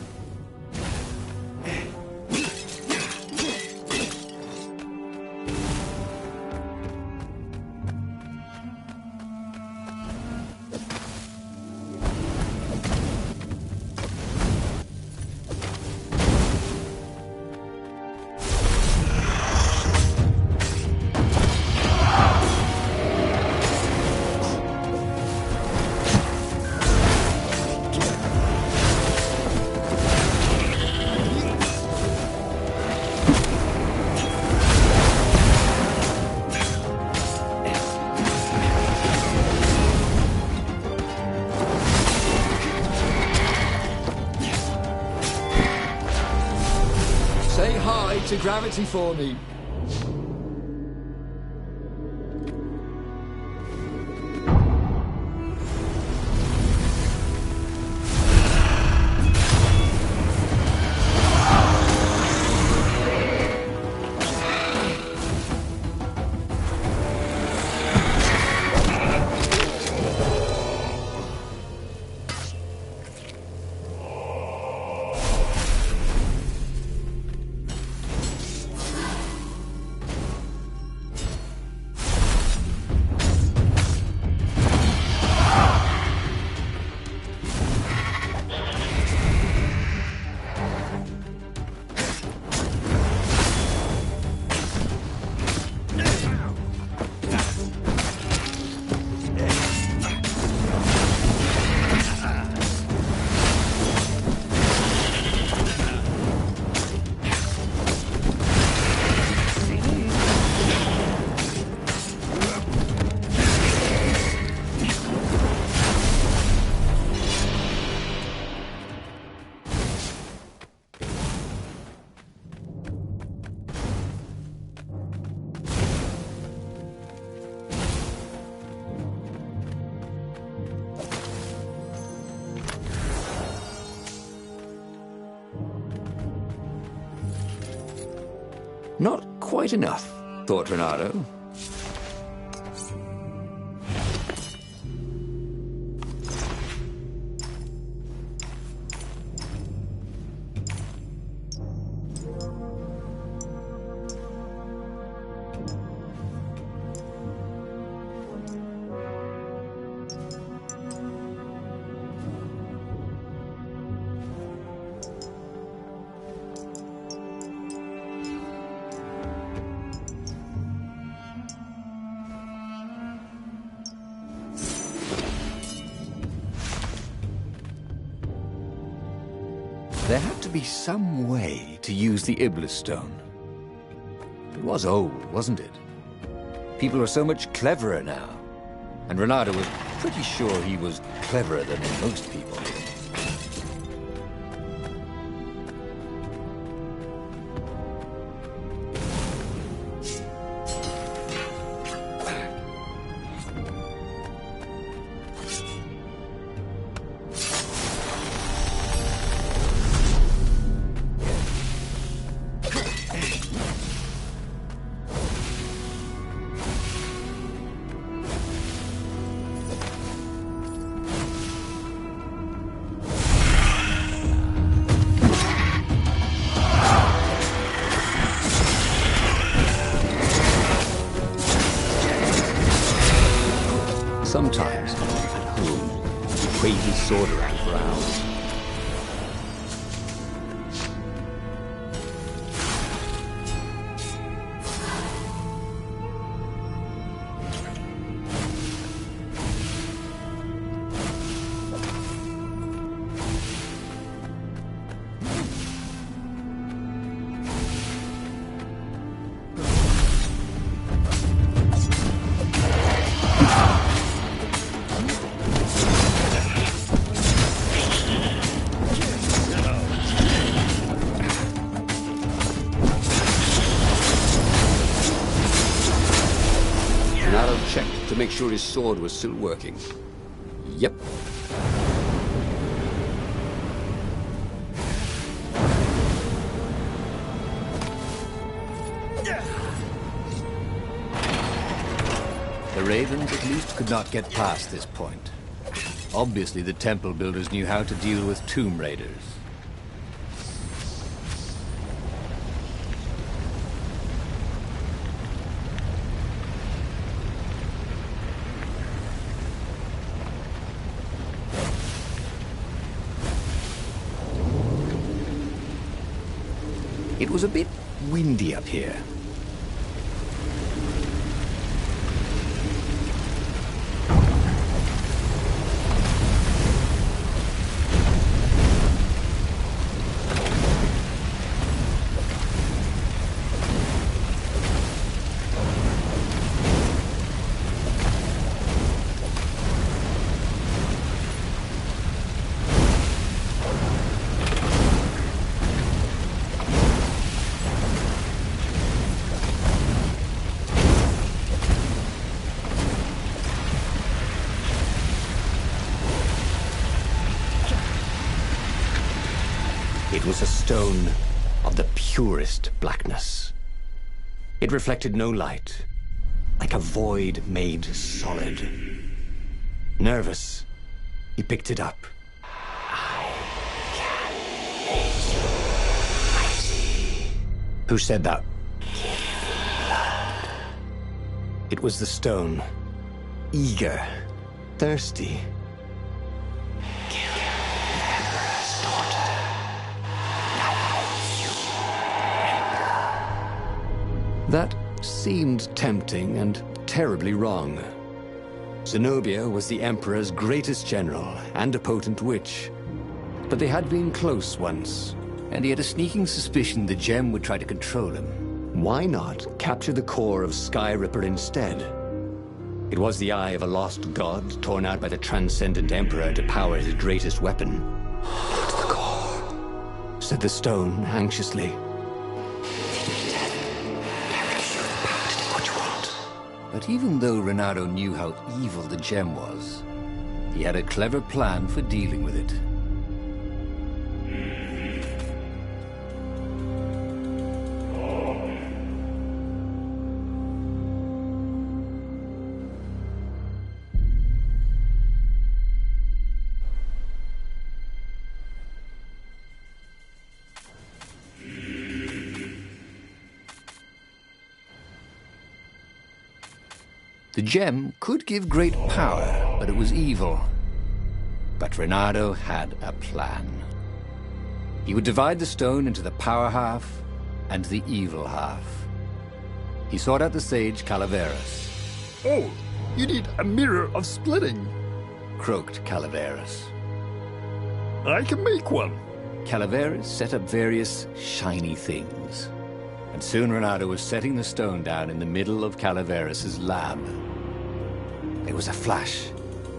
Say hi to gravity for me. Not quite enough, thought Reynardo. There had to be some way to use the Iblis Stone. It was old, wasn't it? People are so much cleverer now. And Reynardo was pretty sure he was cleverer than most people. Sometimes, at home, he waved his sword around for hours. Reynardo checked to make sure his sword was still working. Yep. The Ravens at least could not get past this point. Obviously, the temple builders knew how to deal with tomb raiders. It was a bit windy up here. It was a stone of the purest blackness. It reflected no light, like a void made solid. Nervous, he picked it up. I can make you mighty. Who said that? It was the stone. Eager, thirsty. That seemed tempting and terribly wrong. Zenobia was the Emperor's greatest general and a potent witch. But they had been close once, and he had a sneaking suspicion the gem would try to control him. Why not capture the core of Skyripper instead? It was the eye of a lost god torn out by the Transcendent Emperor to power his greatest weapon. "What's the core?" said the stone anxiously. But even though Renato knew how evil the gem was, he had a clever plan for dealing with it. The gem could give great power, but it was evil. But Renato had a plan. He would divide the stone into the power half and the evil half. He sought out the sage Calaveras. Oh, you need a mirror of splitting. Croaked Calaveras. I can make one. Calaveras set up various shiny things. And soon Renato was setting the stone down in the middle of Calaveras' lab. There was a flash,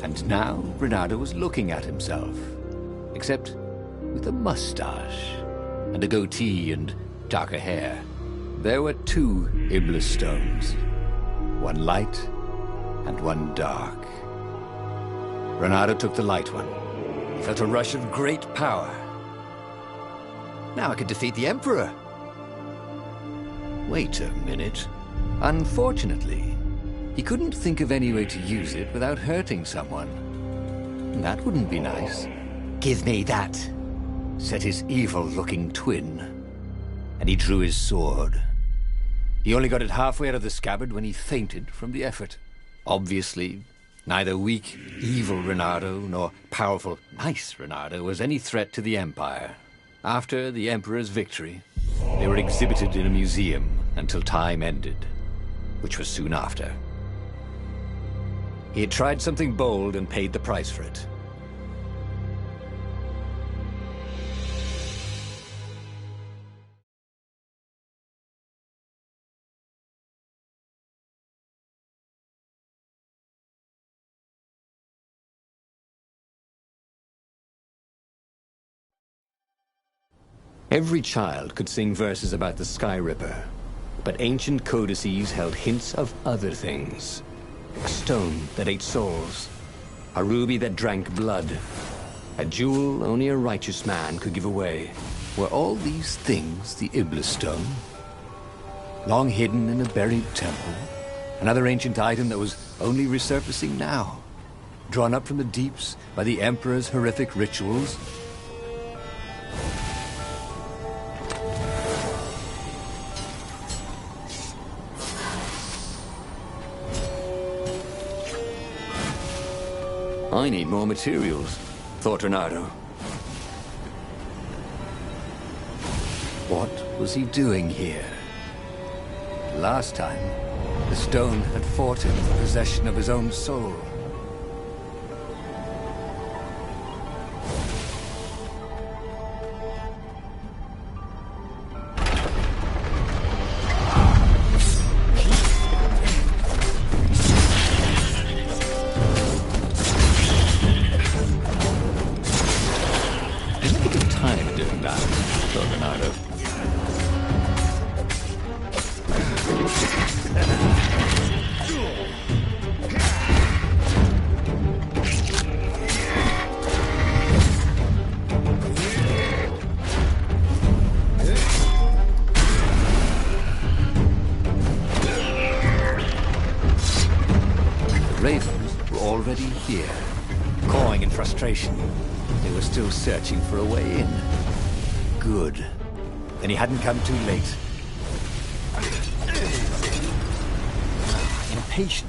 and now Renato was looking at himself. Except with a mustache, and a goatee, and darker hair. There were two Iblis stones. One light, and one dark. Renato took the light one. He felt a rush of great power. Now I could defeat the Emperor. Wait a minute. Unfortunately, he couldn't think of any way to use it without hurting someone. That wouldn't be nice. "Give me that," said his evil-looking twin. And he drew his sword. He only got it halfway out of the scabbard when he fainted from the effort. Obviously, neither weak, evil Renato nor powerful, nice Renato was any threat to the Empire. After the Emperor's victory, they were exhibited in a museum until time ended, which was soon after. He had tried something bold and paid the price for it. Every child could sing verses about the Skyripper, but ancient codices held hints of other things. A stone that ate souls, a ruby that drank blood, a jewel only a righteous man could give away. Were all these things the Iblis stone? Long hidden in a buried temple? Another ancient item that was only resurfacing now? drawn up from the deeps by the Emperor's horrific rituals? I need more materials, thought Renato. What was he doing here? Last time, the stone had fought him for possession of his own soul. They were still searching for a way in. Good. Then he hadn't come too late. Impatient.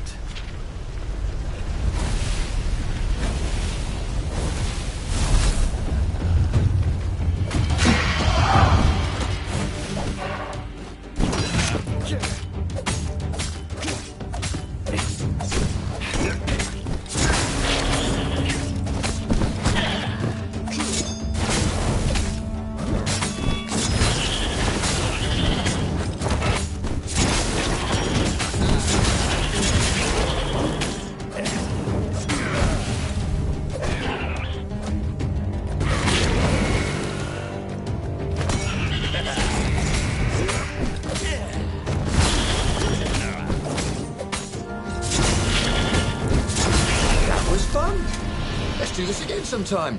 Let's do this again sometime.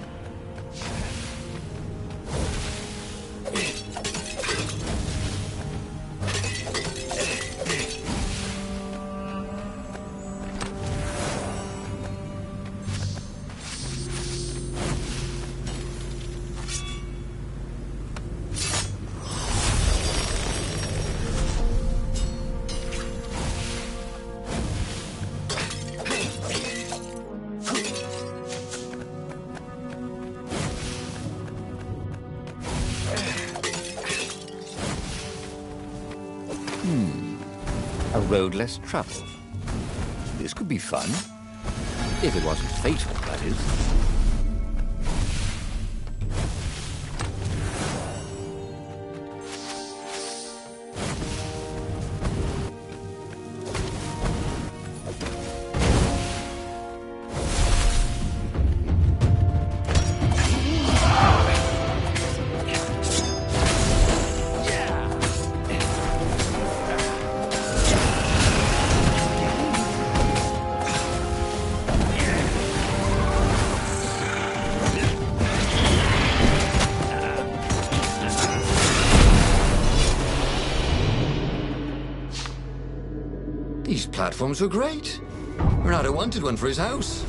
A road less traveled. This could be fun. If it wasn't fatal, that is. These platforms were great. Renato wanted one for his house.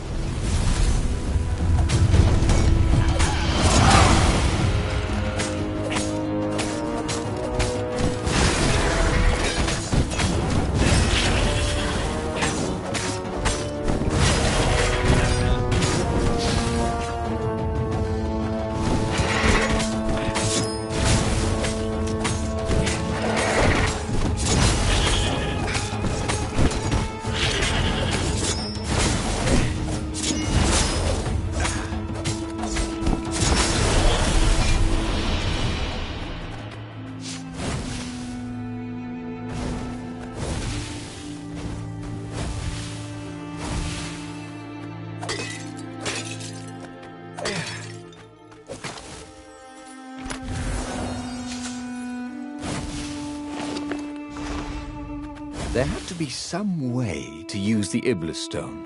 There had to be some way to use the Iblis stone.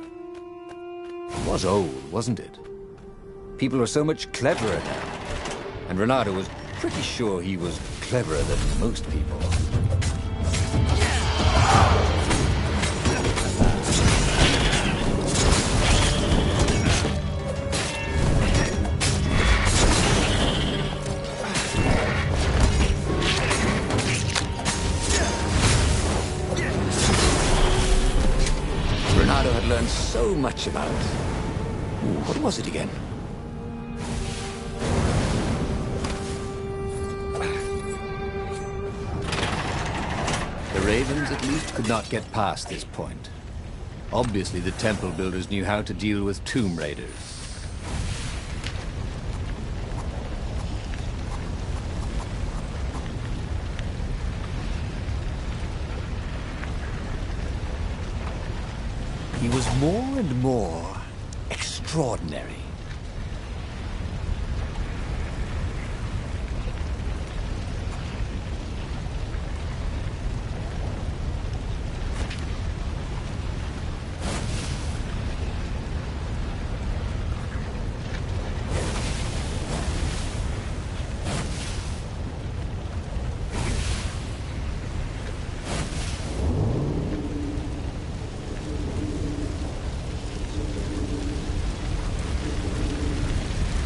It was old, wasn't it? People were so much cleverer now. And Renato was pretty sure he was cleverer than most people. so much about. Ooh, what was it again? The Ravens at least could not get past this point. Obviously, the temple builders knew how to deal with tomb raiders. He was more and more extraordinary.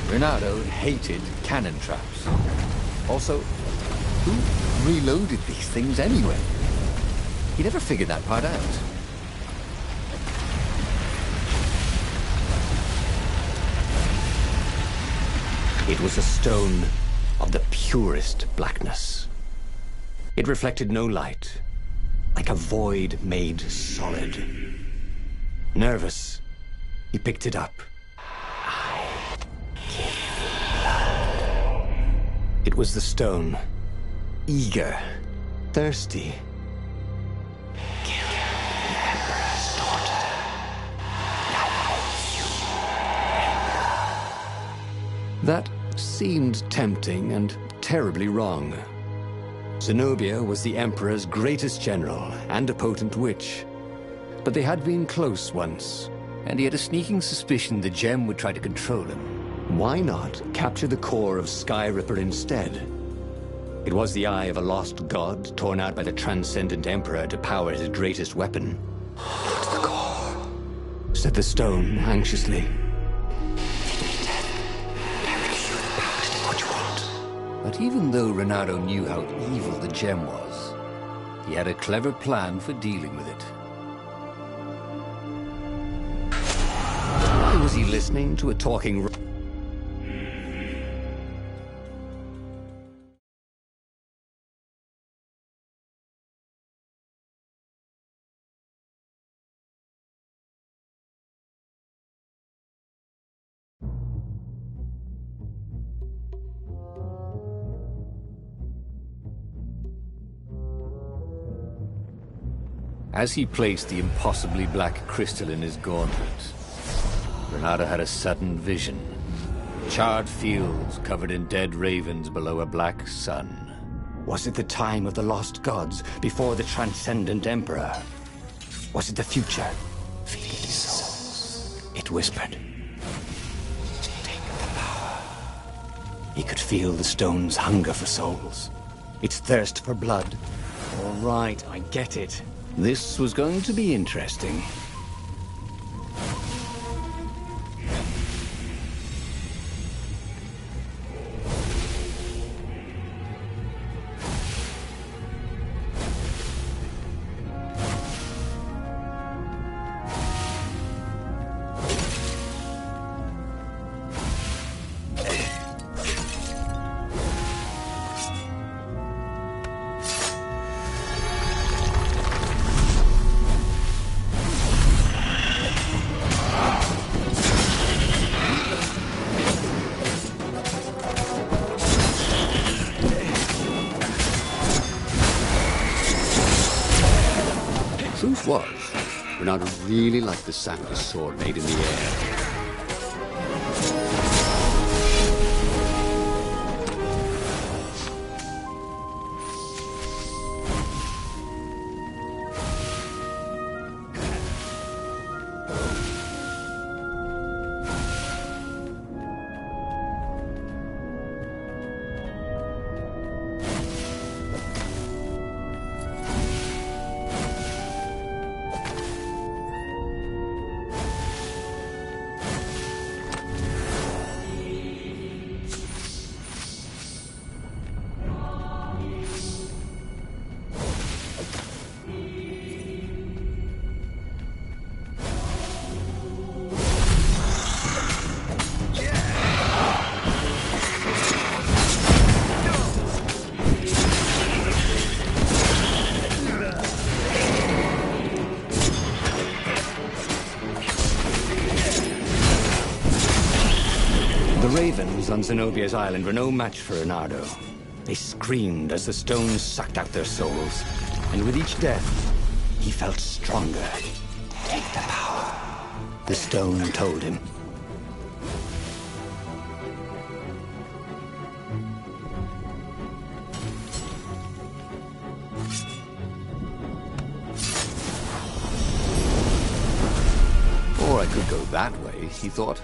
Renato hated cannon traps. Also, who reloaded these things anyway? He never figured that part out. It was a stone of the purest blackness. It reflected no light, like a void made solid. Nervous, he picked it up. It was the stone. Eager. Thirsty. Kill the Emperor's daughter. That seemed tempting and terribly wrong. Zenobia was the Emperor's greatest general and a potent witch. But they had been close once, and he had a sneaking suspicion the gem would try to control him. Why not capture the core of Skyripper instead? It was the eye of a lost god torn out by the Transcendent Emperor to power his greatest weapon. "It's the core," said the stone anxiously. "Feed me death, and I will give you the power to do what you want." But even though Renato knew how evil the gem was, he had a clever plan for dealing with it. Why was he listening to a talking... As he placed the impossibly black crystal in his gauntlet, Renato had a sudden vision. Charred fields covered in dead ravens below a black sun. Was it the time of the lost gods before the Transcendent Emperor? Was it the future? Feed it souls, it whispered. Take the power. He could feel the stone's hunger for souls, its thirst for blood. All right, I get it. This was going to be interesting. Truth was, Renato really liked the sound his sword made in the air. The ravens on Zenobia's island were no match for Reynardo. They screamed as the stones sucked out their souls, and with each death, he felt stronger. Take the power, the stone told him. Or I could go that way, he thought.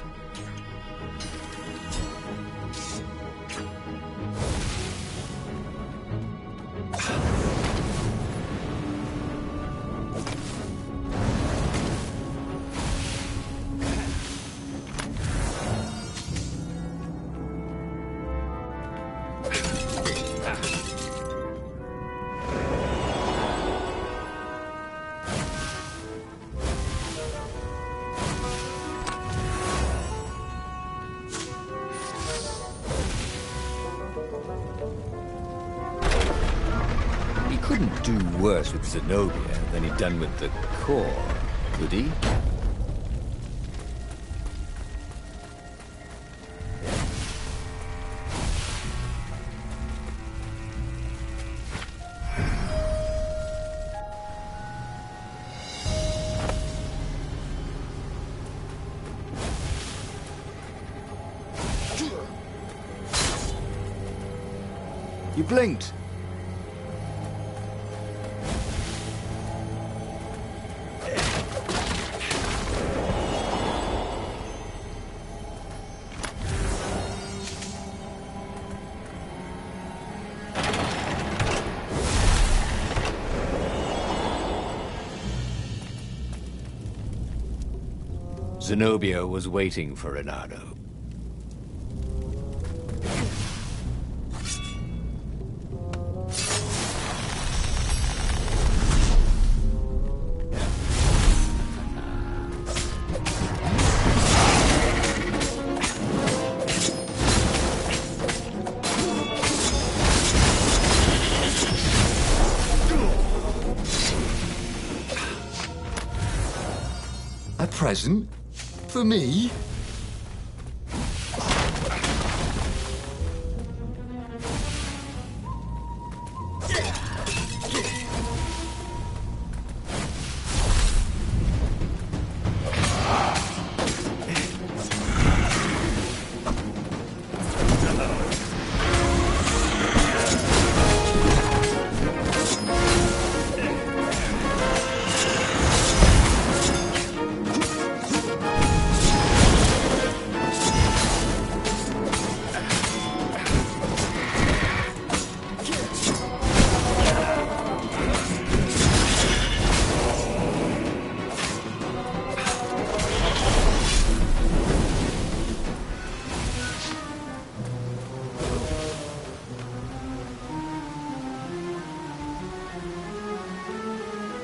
Couldn't do worse with Zenobia than he'd done with the core, could he? You blinked. Zenobia was waiting for Reynardo. A present? For me?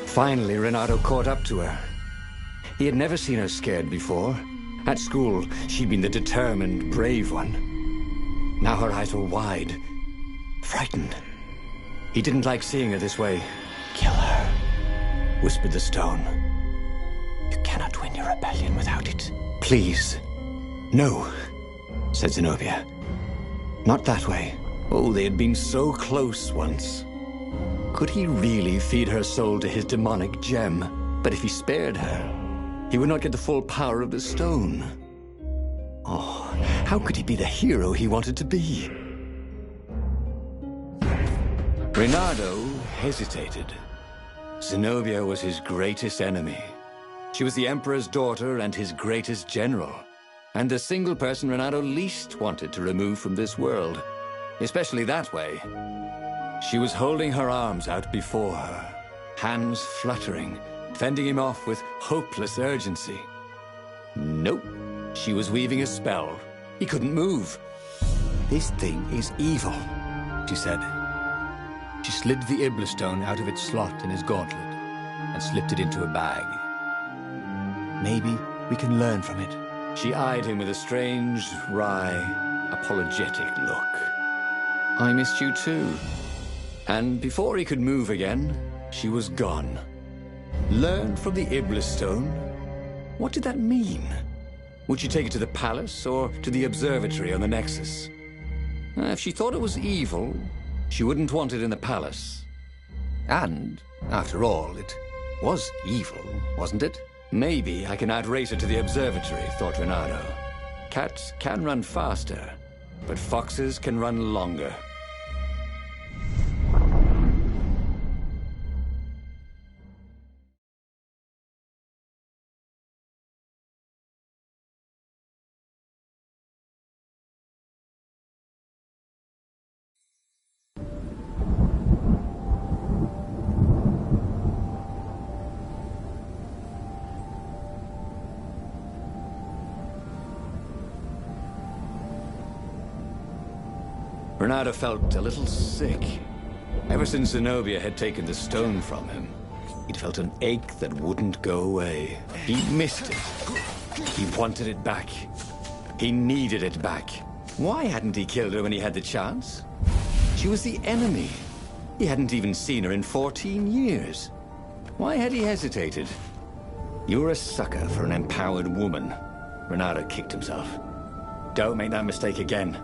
Finally, Reynardo caught up to her. He had never seen her scared before. At school, she'd been the determined, brave one. Now her eyes were wide, frightened. He didn't like seeing her this way. "Kill her," whispered the stone. "You cannot win your rebellion without it. Please." "No," said Zenobia. "Not that way." Oh, they had been so close once. Could he really feed her soul to his demonic gem? But if he spared her, he would not get the full power of the stone. Oh, how could he be the hero he wanted to be? Reynardo hesitated. Zenobia was his greatest enemy. She was the Emperor's daughter and his greatest general, and the single person Reynardo least wanted to remove from this world, especially that way. She was holding her arms out before her, hands fluttering, fending him off with hopeless urgency. Nope, she was weaving a spell. He couldn't move. "This thing is evil," she said. She slid the Iblis stone out of its slot in his gauntlet and slipped it into a bag. "Maybe we can learn from it." She eyed him with a strange, wry, apologetic look. "I missed you too." And before he could move again, she was gone. Learn from the Iblis stone? What did that mean? Would she take it to the palace or to the observatory on the Nexus? If she thought it was evil, she wouldn't want it in the palace. And, after all, it was evil, wasn't it? Maybe I can outrace her to the observatory, thought Renato. Cats can run faster, but foxes can run longer. Renato felt a little sick. Ever since Zenobia had taken the stone from him, he'd felt an ache that wouldn't go away. He missed it. He wanted it back. He needed it back. Why hadn't he killed her when he had the chance? She was the enemy. He hadn't even seen her in 14 years. Why had he hesitated? You're a sucker for an empowered woman. Renato kicked himself. Don't make that mistake again.